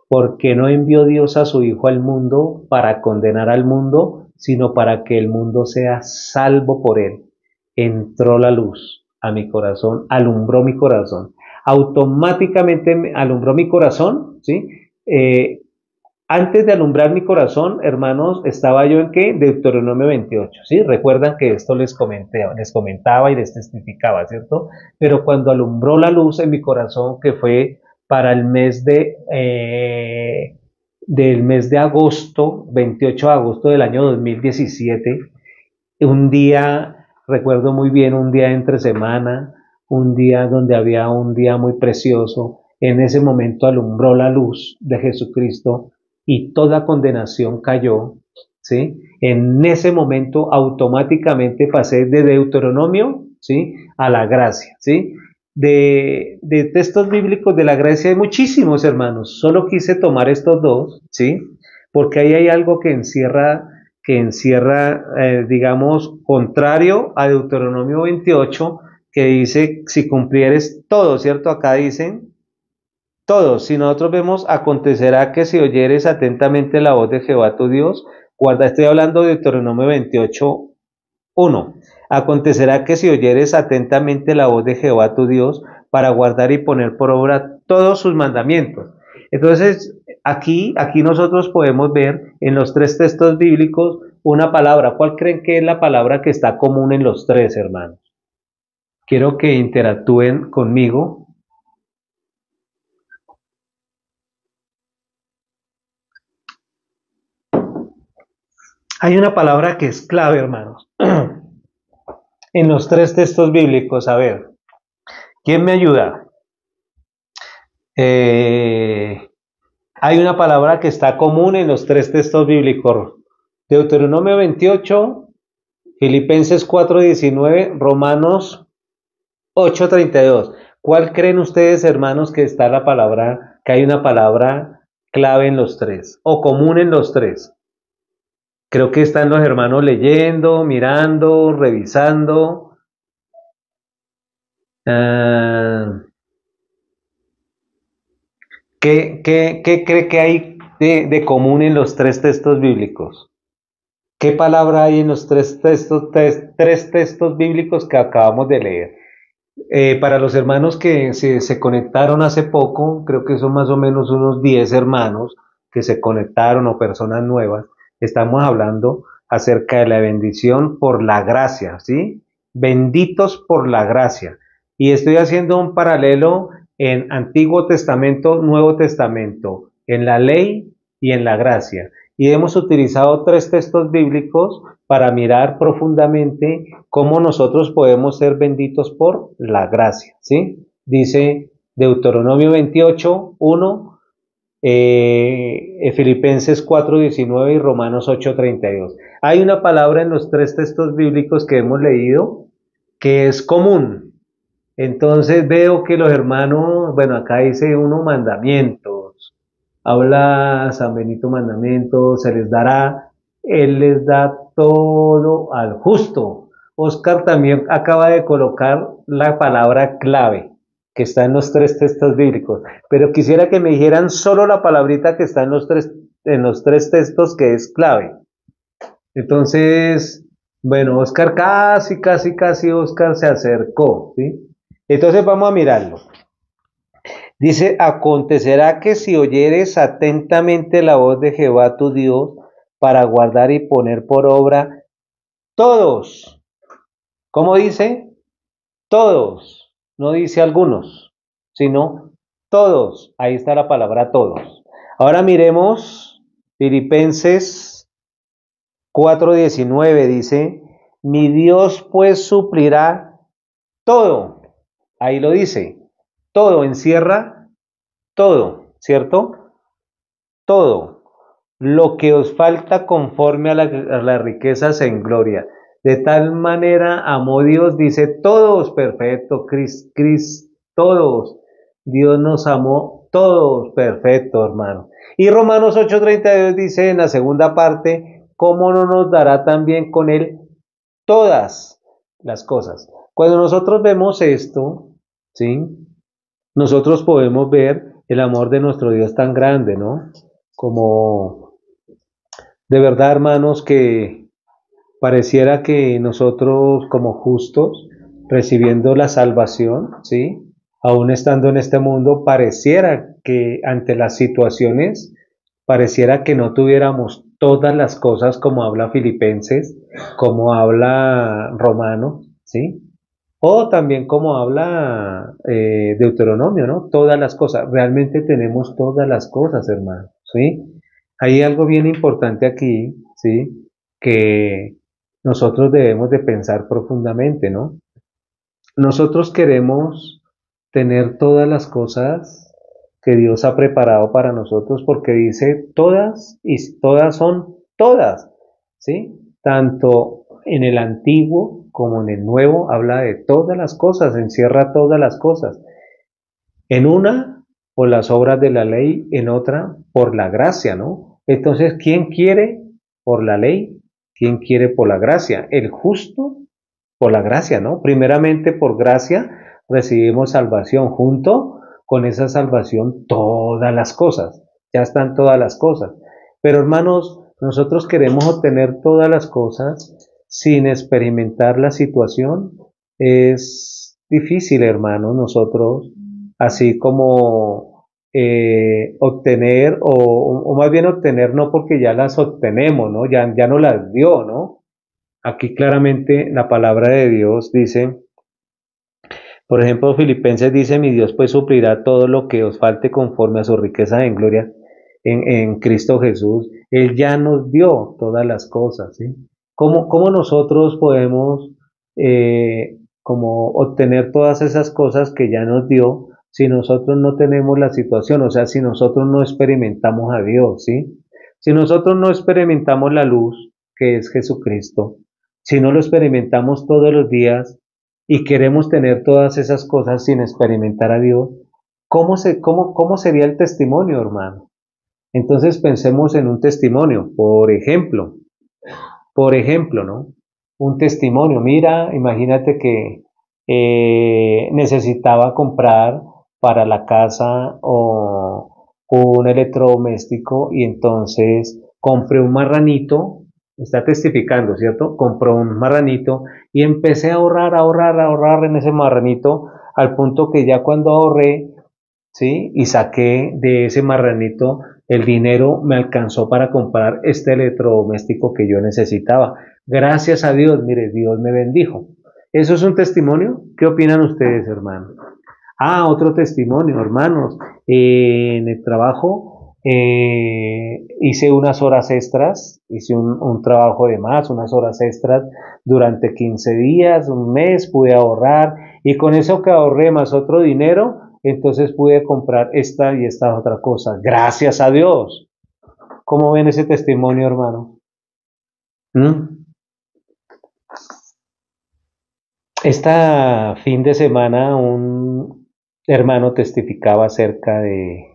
porque no envió Dios a su Hijo al mundo para condenar al mundo, sino para que el mundo sea salvo por él. Entró la luz a mi corazón, alumbró mi corazón. Automáticamente alumbró mi corazón, ¿sí? Antes de alumbrar mi corazón, hermanos, estaba yo en qué? Deuteronomio 28, ¿sí? Recuerdan que esto les comentaba y les testificaba, ¿cierto? Pero cuando alumbró la luz en mi corazón, que fue para del mes de agosto, 28 de agosto del año 2017, un día, recuerdo muy bien, un día entre semana, un día donde había un día muy precioso, en ese momento alumbró la luz de Jesucristo y toda condenación cayó, ¿sí? En ese momento automáticamente pasé de Deuteronomio, ¿sí? A la gracia, ¿sí? De textos bíblicos de la gracia hay muchísimos, hermanos. Solo quise tomar estos dos, ¿sí? Porque ahí hay algo que encierra, digamos, contrario a Deuteronomio 28, que dice, si cumplieres todo, ¿cierto? Acá dicen, todos, si nosotros vemos, acontecerá que si oyeres atentamente la voz de Jehová tu Dios, guarda, estoy hablando de Deuteronomio 28, 1. Acontecerá que si oyeres atentamente la voz de Jehová tu Dios, para guardar y poner por obra todos sus mandamientos. Entonces, aquí nosotros podemos ver en los tres textos bíblicos una palabra. ¿Cuál creen que es la palabra que está común en los tres, hermanos? Quiero que interactúen conmigo. Hay una palabra que es clave, hermanos, en los tres textos bíblicos. A ver, ¿quién me ayuda? Hay una palabra que está común en los tres textos bíblicos. Deuteronomio 28, Filipenses 4:19, Romanos 8:32. ¿Cuál creen ustedes, hermanos, que está la palabra, que hay una palabra clave en los tres, o común en los tres? Creo que están los hermanos leyendo, mirando, revisando. Ah, ¿qué cree que hay de común en los tres textos bíblicos? ¿Qué palabra hay en los tres textos bíblicos que acabamos de leer? Para los hermanos que se conectaron hace poco, creo que son más o menos unos 10 hermanos que se conectaron o personas nuevas, estamos hablando acerca de la bendición por la gracia, ¿sí? Benditos por la gracia. Y estoy haciendo un paralelo en Antiguo Testamento, Nuevo Testamento, en la ley y en la gracia. Y hemos utilizado tres textos bíblicos para mirar profundamente cómo nosotros podemos ser benditos por la gracia, ¿sí? Dice Deuteronomio 28:1, Filipenses 4:19 y Romanos 8:32. Hay una palabra en los tres textos bíblicos que hemos leído que es común. Entonces veo que los hermanos, bueno, acá dice uno mandamientos, habla San Benito mandamientos, se les dará, él les da todo al justo. Oscar también acaba de colocar la palabra clave que está en los tres textos bíblicos, pero quisiera que me dijeran solo la palabrita que está en los tres textos que es clave. Entonces, bueno, Oscar casi Oscar se acercó, ¿sí? Entonces vamos a mirarlo. Dice, acontecerá que si oyeres atentamente la voz de Jehová tu Dios para guardar y poner por obra todos, ¿cómo dice? Todos, no dice algunos, sino todos, ahí está la palabra todos. Ahora miremos Filipenses 4:19, dice, mi Dios pues suplirá todo, ahí lo dice, todo, encierra todo, ¿cierto? Todo lo que os falta conforme a las riquezas en gloria. De tal manera amó Dios, dice, todos, perfecto, todos. Dios nos amó, todos, perfecto, hermano. Y Romanos 8:32 dice en la segunda parte, ¿cómo no nos dará también con él todas las cosas? Cuando nosotros vemos esto, ¿sí? Nosotros podemos ver el amor de nuestro Dios tan grande, ¿no? Como de verdad, hermanos, que pareciera que nosotros como justos, recibiendo la salvación, ¿sí? Aún estando en este mundo, pareciera que ante las situaciones, pareciera que no tuviéramos todas las cosas como habla Filipenses, como habla Romano, ¿sí? O también como habla Deuteronomio, ¿no? Todas las cosas. Realmente tenemos todas las cosas, hermano, ¿sí? Hay algo bien importante aquí, ¿sí? Que nosotros debemos de pensar profundamente, ¿no? Nosotros queremos tener todas las cosas que Dios ha preparado para nosotros porque dice todas y todas son todas, ¿sí? Tanto en el antiguo como en el nuevo habla de todas las cosas, encierra todas las cosas. En una, por las obras de la ley, en otra, por la gracia, ¿no? Entonces, ¿quién quiere por la ley? ¿Quién quiere por la gracia? El justo por la gracia, ¿no? Primeramente por gracia recibimos salvación, junto con esa salvación todas las cosas, ya están todas las cosas. Pero hermanos, nosotros queremos obtener todas las cosas sin experimentar la situación. Es difícil, hermanos, nosotros, así como obtener, o más bien obtener, no porque ya las obtenemos, ¿no? Ya no las dio, ¿no? Aquí claramente la palabra de Dios dice, por ejemplo, Filipenses dice, mi Dios pues suplirá todo lo que os falte conforme a su riqueza en gloria en Cristo Jesús. Él ya nos dio todas las cosas, ¿sí? ¿Cómo nosotros podemos como obtener todas esas cosas que ya nos dio si nosotros no tenemos la situación? O sea, si nosotros no experimentamos a Dios, ¿sí? Si nosotros no experimentamos la luz, que es Jesucristo, si no lo experimentamos todos los días, y queremos tener todas esas cosas sin experimentar a Dios, ¿cómo sería el testimonio, hermano? Entonces pensemos en un testimonio, por ejemplo, ¿no? Un testimonio, mira, imagínate que necesitaba comprar para la casa o un electrodoméstico y entonces compré un marranito, está testificando, ¿cierto? Compró un marranito y empecé a ahorrar en ese marranito al punto que ya cuando ahorré, ¿sí? Y saqué de ese marranito el dinero me alcanzó para comprar este electrodoméstico que yo necesitaba. Gracias a Dios, mire, Dios me bendijo. ¿Eso es un testimonio? ¿Qué opinan ustedes, hermanos? Ah, otro testimonio, hermanos. En el trabajo hice unas horas extras, hice un trabajo de más, unas horas extras durante 15 días, un mes, pude ahorrar y con eso que ahorré más otro dinero, entonces pude comprar esta y esta otra cosa. Gracias a Dios. ¿Cómo ven ese testimonio, hermano? ¿Mm? Esta fin de semana un hermano testificaba acerca de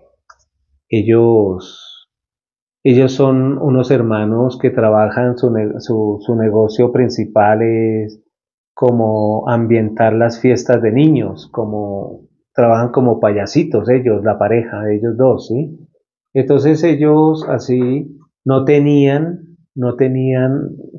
ellos. Ellos son unos hermanos que trabajan, su negocio principal es como ambientar las fiestas de niños, como trabajan como payasitos ellos, la pareja de ellos dos, ¿sí? Entonces ellos así no tenían,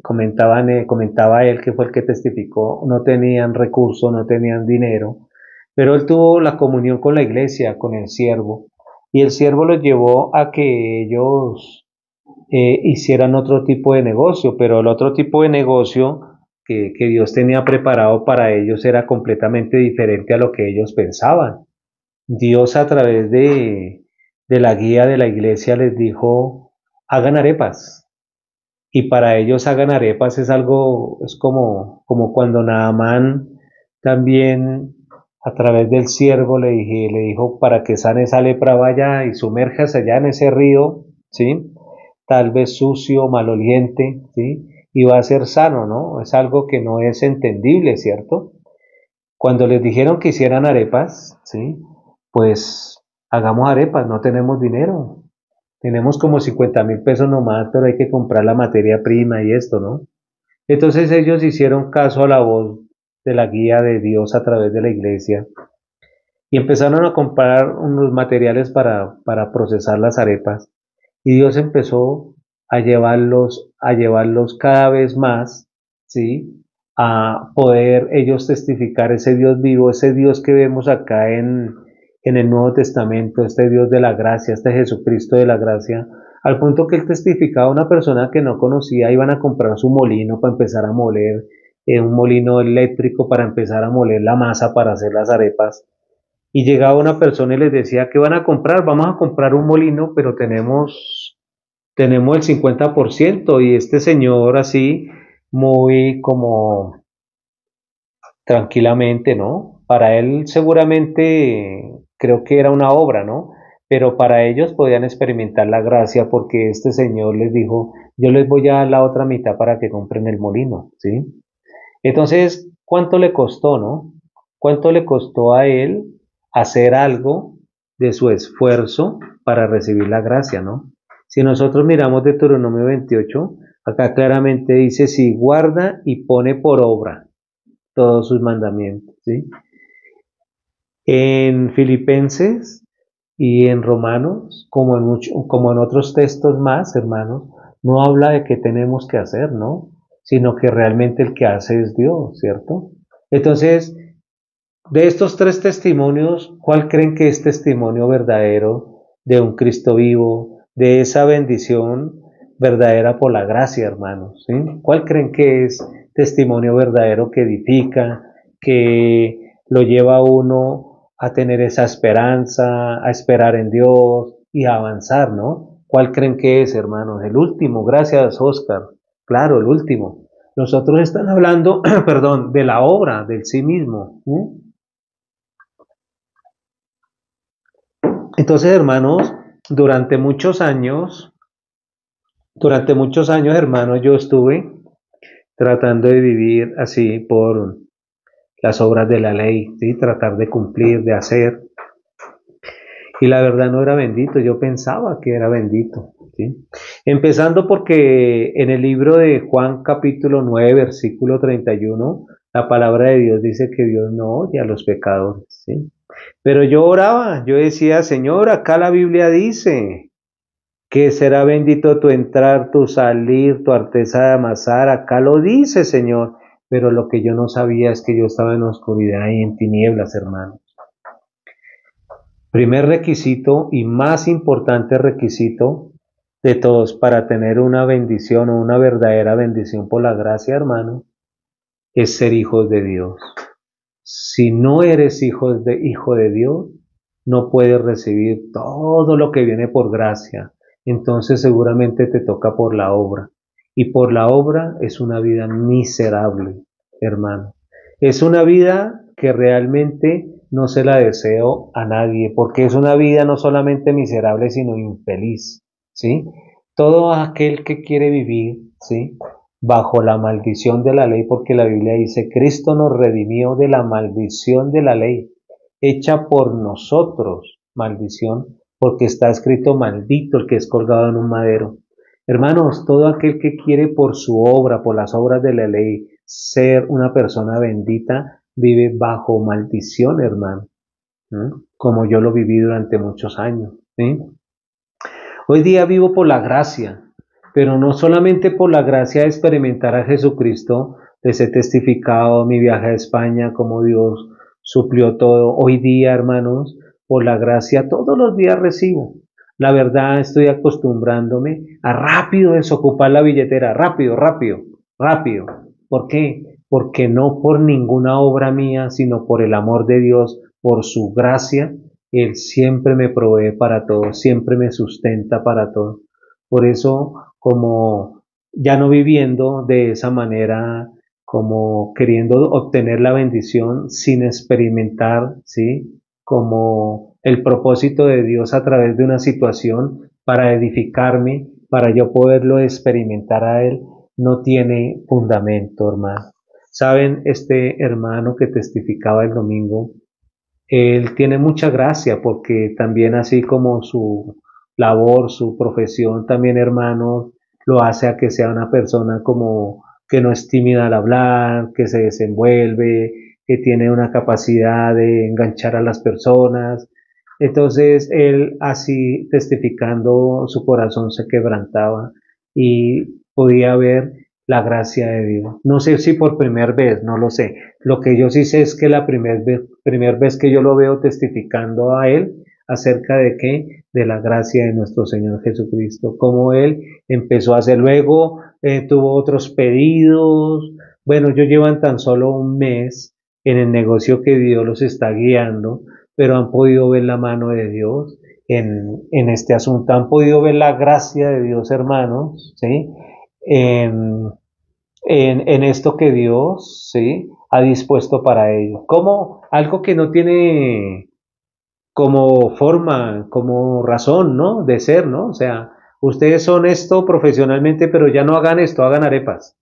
comentaba él que fue el que testificó, no tenían recursos, no tenían dinero, pero él tuvo la comunión con la iglesia, con el siervo, y el siervo los llevó a que ellos hicieran otro tipo de negocio, pero el otro tipo de negocio que Dios tenía preparado para ellos era completamente diferente a lo que ellos pensaban. Dios a través de la guía de la iglesia les dijo, hagan arepas. Y para ellos hagan arepas es algo, es como cuando Naamán también a través del siervo le dijo, para que sane esa lepra vaya y sumérjase allá en ese río, ¿sí? Tal vez sucio, maloliente, ¿sí? Y va a ser sano, ¿no? Es algo que no es entendible, ¿cierto? Cuando les dijeron que hicieran arepas, ¿sí? Pues hagamos arepas, no tenemos dinero. Tenemos como 50.000 pesos nomás, pero hay que comprar la materia prima y esto, ¿no? Entonces ellos hicieron caso a la voz de la guía de Dios a través de la iglesia y empezaron a comprar unos materiales para procesar las arepas. Y Dios empezó a llevarlos cada vez más, ¿sí? A poder ellos testificar ese Dios vivo, ese Dios que vemos acá en el Nuevo Testamento, este Dios de la gracia, este Jesucristo de la gracia, al punto que él testificaba a una persona que no conocía, iban a comprar su molino para empezar a moler, un molino eléctrico para empezar a moler la masa para hacer las arepas. Y llegaba una persona y les decía, ¿qué van a comprar? Vamos a comprar un molino, pero tenemos el 50% y este señor así, muy como tranquilamente, ¿no? Para él seguramente creo que era una obra, ¿no? Pero para ellos podían experimentar la gracia porque este señor les dijo, yo les voy a dar la otra mitad para que compren el molino, ¿sí? Entonces, ¿cuánto le costó, no? ¿Cuánto le costó a él hacer algo de su esfuerzo para recibir la gracia, no? Si nosotros miramos Deuteronomio 28, acá claramente dice, si guarda y pone por obra todos sus mandamientos, ¿sí? En Filipenses y en Romanos, como en otros textos más, hermanos, no habla de qué tenemos que hacer, ¿no? Sino que realmente el que hace es Dios, ¿cierto? Entonces, de estos tres testimonios, ¿cuál creen que es testimonio verdadero de un Cristo vivo, de esa bendición verdadera por la gracia, hermanos? ¿Sí? ¿Cuál creen que es testimonio verdadero que edifica, que lo lleva a uno a tener esa esperanza, a esperar en Dios y a avanzar, ¿no? ¿Cuál creen que es, hermanos? El último, gracias, Oscar. Claro, el último. Los otros están hablando, perdón, de la obra, del sí mismo. ¿Sí? Entonces, hermanos, durante muchos años, hermanos, yo estuve tratando de vivir así por las obras de la ley, ¿sí? Tratar de cumplir, de hacer. Y la verdad no era bendito, yo pensaba que era bendito, ¿sí? Empezando porque en el libro de Juan capítulo 9 versículo 31 la palabra de Dios dice que Dios no odia a los pecadores, ¿sí? Pero yo oraba, yo decía, Señor, acá la Biblia dice que será bendito tu entrar, tu salir, tu arteza de amasar, acá lo dice, Señor, pero lo que yo no sabía es que yo estaba en oscuridad y en tinieblas, hermano. Primer requisito y más importante requisito de todos para tener una bendición o una verdadera bendición por la gracia, hermano, es ser hijos de Dios. Si no eres hijo de Dios, no puedes recibir todo lo que viene por gracia. Entonces seguramente te toca por la obra. Y por la obra es una vida miserable, hermano. Es una vida que realmente no se la deseo a nadie, porque es una vida no solamente miserable, sino infeliz, ¿sí? Todo aquel que quiere vivir, ¿sí? Bajo la maldición de la ley, porque la Biblia dice, Cristo nos redimió de la maldición de la ley, hecha por nosotros, maldición, porque está escrito maldito el que es colgado en un madero. Hermanos, todo aquel que quiere por su obra, por las obras de la ley, ser una persona bendita, vive bajo maldición, hermano, ¿no? Como yo lo viví durante muchos años, ¿sí? Hoy día vivo por la gracia, pero no solamente por la gracia de experimentar a Jesucristo, les he testificado mi viaje a España, cómo Dios suplió todo. Hoy día, hermanos, por la gracia todos los días recibo. La verdad, estoy acostumbrándome a rápido desocupar la billetera, rápido, rápido, rápido. ¿Por qué? Porque no por ninguna obra mía, sino por el amor de Dios, por su gracia, Él siempre me provee para todo, siempre me sustenta para todo. Por eso, como ya no viviendo de esa manera, como queriendo obtener la bendición sin experimentar, ¿sí? Como el propósito de Dios a través de una situación para edificarme, para yo poderlo experimentar a Él, no tiene fundamento, hermano. Saben, este hermano que testificaba el domingo, él tiene mucha gracia porque también así como su labor, su profesión, también hermanos, lo hace a que sea una persona como que no es tímida al hablar, que se desenvuelve, que tiene una capacidad de enganchar a las personas. Entonces él así testificando su corazón se quebrantaba y podía ver la gracia de Dios. No sé si por primera vez, no lo sé. Lo que yo sí sé es que la primera vez que yo lo veo testificando a Él acerca de qué, de la gracia de nuestro Señor Jesucristo, como Él empezó a hacer luego, tuvo otros pedidos. Bueno, yo llevan tan solo un mes en el negocio que Dios los está guiando, pero han podido ver la mano de Dios en este asunto, han podido ver la gracia de Dios, hermanos, ¿sí? En, en esto que Dios, ¿sí? Ha dispuesto para ellos. Como algo que no tiene como forma, como razón, ¿no? De ser, ¿no? O sea, ustedes son esto profesionalmente, pero ya no hagan esto, hagan arepas.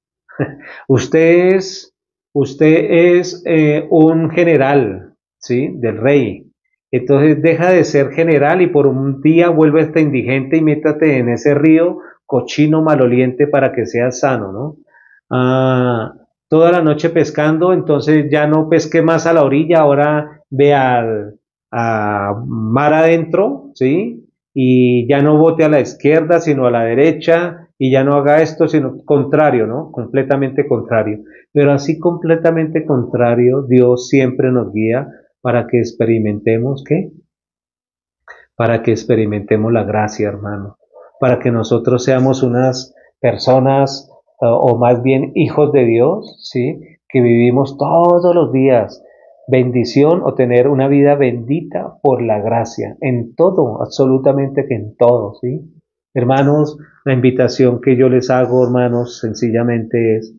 Usted es, usted es un general, ¿sí? Del rey. Entonces deja de ser general y por un día vuelve a estar indigente y métate en ese río cochino maloliente para que seas sano, ¿no? Ah, toda la noche pescando, entonces ya no pesque más a la orilla, ahora ve a mar adentro, ¿sí? Y ya no vote a la izquierda, sino a la derecha, y ya no haga esto, sino contrario, ¿no? Completamente contrario. Pero así completamente contrario, Dios siempre nos guía para que experimentemos, ¿qué? Para que experimentemos la gracia, hermano. Para que nosotros seamos unas personas, o más bien hijos de Dios, ¿sí? Que vivimos todos los días bendición o tener una vida bendita por la gracia, en todo, absolutamente que en todo, ¿sí? Hermanos, la invitación que yo les hago, hermanos, sencillamente es,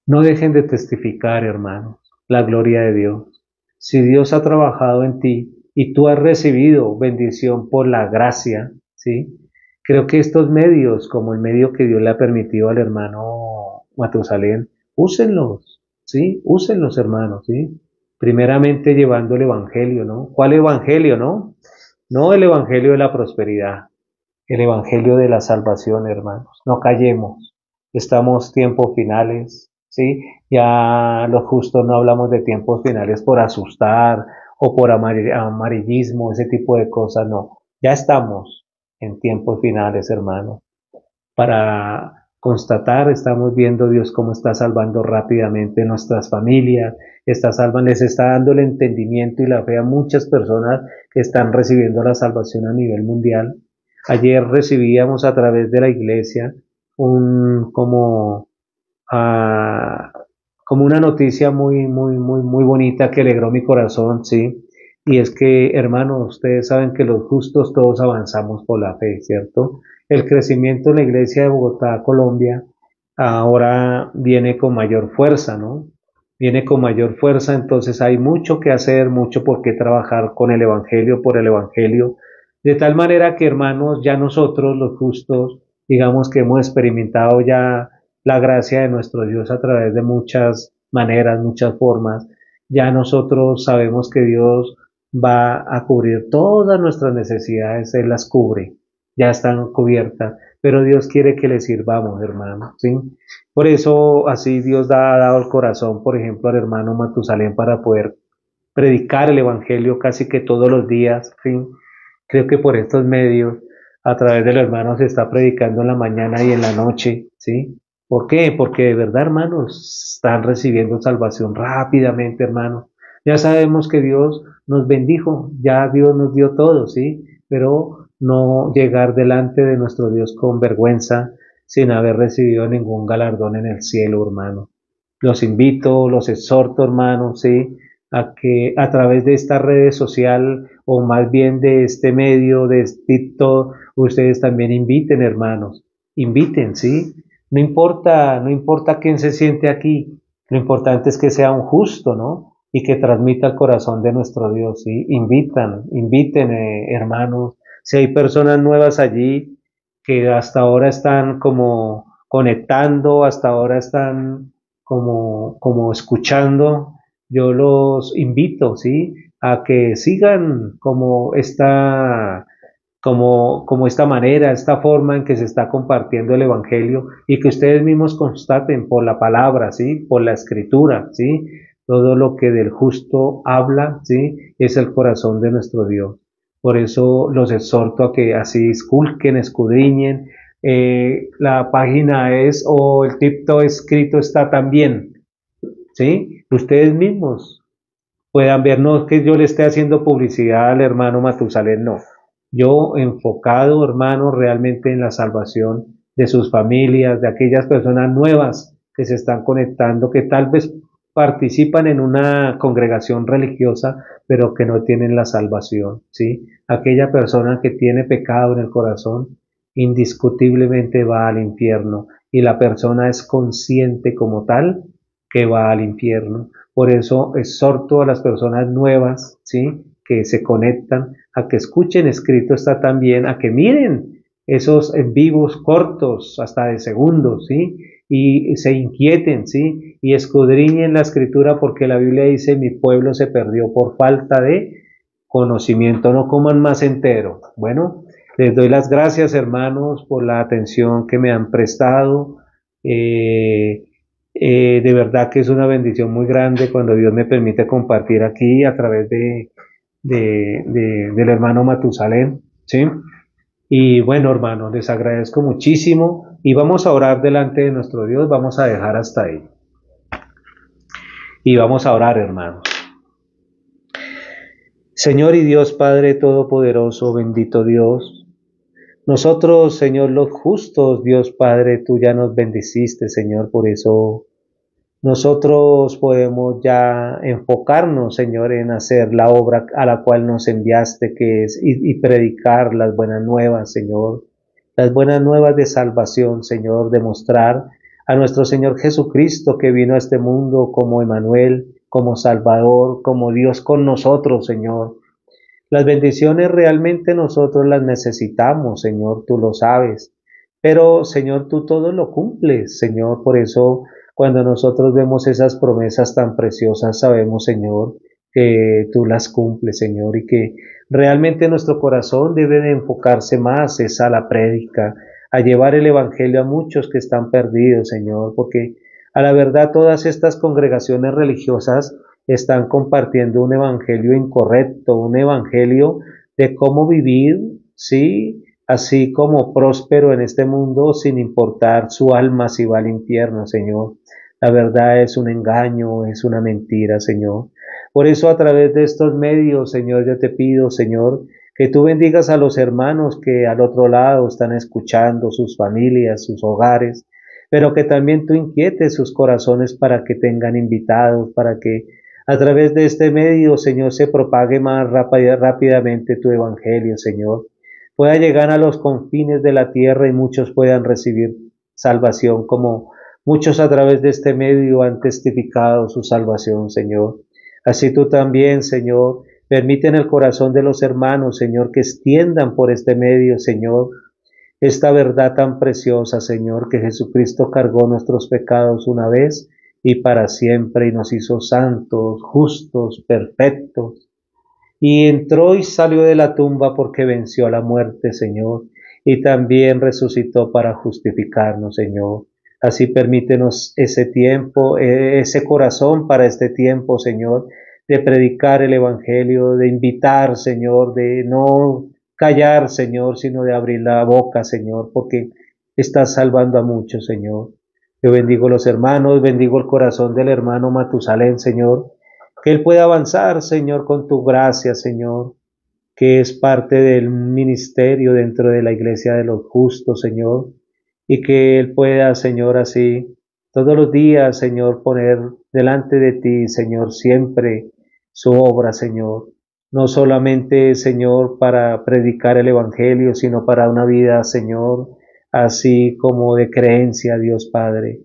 no dejen de testificar, hermanos, la gloria de Dios. Si Dios ha trabajado en ti y tú has recibido bendición por la gracia, ¿sí? Creo que estos medios, como el medio que Dios le ha permitido al hermano Matusalén, úsenlos, ¿sí? Úsenlos, hermanos, ¿sí? Primeramente llevando el evangelio, ¿no? ¿Cuál evangelio, no? No el evangelio de la prosperidad, el evangelio de la salvación, hermanos. No callemos. Estamos tiempos finales, ¿sí? Ya los justos no hablamos de tiempos finales por asustar o por amarillismo, ese tipo de cosas, no. Ya estamos en tiempos finales, hermanos. Para constatar, estamos viendo Dios cómo está salvando rápidamente nuestras familias, les está dando el entendimiento y la fe a muchas personas que están recibiendo la salvación a nivel mundial. Ayer recibíamos a través de la iglesia un ah, como una noticia muy bonita que alegró mi corazón, sí. Y es que, hermanos, ustedes saben que los justos todos avanzamos por la fe, ¿cierto? El crecimiento en la iglesia de Bogotá, Colombia, ahora viene con mayor fuerza, ¿no? Viene con mayor fuerza, entonces hay mucho que hacer, mucho por qué trabajar con el Evangelio, por el Evangelio, de tal manera que, hermanos, ya nosotros, los justos, digamos que hemos experimentado ya la gracia de nuestro Dios a través de muchas maneras, muchas formas. Ya nosotros sabemos que Dios va a cubrir todas nuestras necesidades, Él las cubre, ya están cubiertas, pero Dios quiere que le sirvamos, hermano, ¿sí? Por eso así Dios ha dado el corazón, por ejemplo, al hermano Matusalén para poder predicar el Evangelio casi que todos los días, ¿sí? Creo que por estos medios, a través del hermano, se está predicando en la mañana y en la noche, ¿sí? ¿Por qué? Porque de verdad, hermanos, están recibiendo salvación rápidamente, hermanos. Ya sabemos que Dios nos bendijo, ya Dios nos dio todo, ¿sí? Pero no llegar delante de nuestro Dios con vergüenza, sin haber recibido ningún galardón en el cielo, hermano. Los invito, los exhorto, hermanos, ¿sí? A que a través de esta red social o más bien de este medio, de TikTok, ustedes también inviten, hermanos, inviten, ¿sí? No importa quién se siente aquí, lo importante es que sea un justo, ¿no? Y que transmita el corazón de nuestro Dios, ¿sí? Inviten, hermanos. Si hay personas nuevas allí que hasta ahora están como conectando, hasta ahora están como escuchando, yo los invito, ¿sí? A que sigan como esta manera, esta forma en que se está compartiendo el Evangelio y que ustedes mismos constaten por la palabra, ¿sí? Por la escritura, ¿sí? Todo lo que del justo habla, ¿sí? Es el corazón de nuestro Dios. Por eso los exhorto a que así esculquen, escudriñen. La página es, o el TikTok escrito está también, ¿sí? Ustedes mismos puedan ver, no es que yo le esté haciendo publicidad al hermano Matusalén, no. Yo enfocado, hermano, realmente en la salvación de sus familias, de aquellas personas nuevas que se están conectando, que tal vez participan en una congregación religiosa, pero que no tienen la salvación, ¿sí? Aquella persona que tiene pecado en el corazón, indiscutiblemente va al infierno, y la persona es consciente como tal que va al infierno. Por eso exhorto a las personas nuevas, ¿sí? Que se conectan, a que escuchen escrito está también, a que miren esos en vivos cortos, hasta de segundos, ¿sí? Y se inquieten, ¿sí? Y escudriñen la escritura porque la Biblia dice, mi pueblo se perdió por falta de conocimiento, no coman más entero. Bueno, les doy las gracias, hermanos, por la atención que me han prestado. Eh, de verdad que es una bendición muy grande cuando Dios me permite compartir aquí a través del hermano Matusalén, ¿sí? Y bueno, hermanos, les agradezco muchísimo y vamos a orar delante de nuestro Dios, vamos a dejar hasta ahí. Y vamos a orar, hermanos. Señor y Dios Padre Todopoderoso, bendito Dios, nosotros, Señor, los justos, Dios Padre, tú ya nos bendiciste, Señor, por eso nosotros podemos ya enfocarnos, Señor, en hacer la obra a la cual nos enviaste, que es y predicar las buenas nuevas, Señor, las buenas nuevas de salvación, Señor, demostrar a nuestro Señor Jesucristo que vino a este mundo como Emmanuel, como Salvador, como Dios con nosotros, Señor. Las bendiciones realmente nosotros las necesitamos, Señor, tú lo sabes. Pero, Señor, tú todo lo cumples, Señor. Por eso, cuando nosotros vemos esas promesas tan preciosas, sabemos, Señor, que tú las cumples, Señor, y que realmente nuestro corazón debe de enfocarse más es a la prédica, a llevar el Evangelio a muchos que están perdidos, Señor, porque a la verdad todas estas congregaciones religiosas están compartiendo un evangelio incorrecto, un evangelio de cómo vivir, ¿sí? así como próspero en este mundo, sin importar su alma si va al infierno, Señor. La verdad es un engaño, es una mentira, Señor. Por eso a través de estos medios, Señor, yo te pido, Señor, que tú bendigas a los hermanos que al otro lado están escuchando, sus familias, sus hogares, pero que también tú inquietes sus corazones para que tengan invitados, para que a través de este medio, Señor, se propague más rápidamente tu evangelio, Señor. Pueda llegar a los confines de la tierra y muchos puedan recibir salvación, como muchos a través de este medio han testificado su salvación, Señor. Así tú también, Señor, permite en el corazón de los hermanos, Señor, que extiendan por este medio, Señor, esta verdad tan preciosa, Señor, que Jesucristo cargó nuestros pecados una vez y para siempre y nos hizo santos, justos, perfectos. Y entró y salió de la tumba porque venció a la muerte, Señor, y también resucitó para justificarnos, Señor. Así permítenos ese tiempo, ese corazón para este tiempo, Señor, de predicar el Evangelio, de invitar, Señor, de no callar, Señor, sino de abrir la boca, Señor, porque estás salvando a muchos, Señor. Yo bendigo los hermanos, bendigo el corazón del hermano Matusalén, Señor, que él pueda avanzar, Señor, con tu gracia, Señor, que es parte del ministerio dentro de la iglesia de los justos, Señor, y que él pueda, Señor, así todos los días, Señor, poner delante de ti, Señor, siempre su obra, Señor. No solamente, Señor, para predicar el Evangelio, sino para una vida, Señor, así como de creencia, Dios Padre.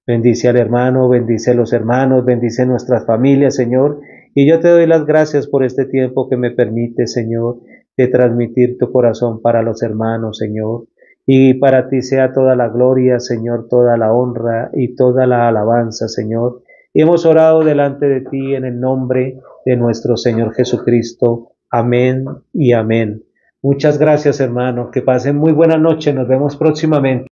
Bendice al hermano, bendice a los hermanos, bendice nuestras familias, Señor. Y yo te doy las gracias por este tiempo que me permite, Señor, de transmitir tu corazón para los hermanos, Señor. Y para ti sea toda la gloria, Señor, toda la honra y toda la alabanza, Señor. Y hemos orado delante de ti en el nombre de nuestro Señor Jesucristo. Amén y amén. Muchas gracias, hermano. Que pasen muy buena noche. Nos vemos próximamente.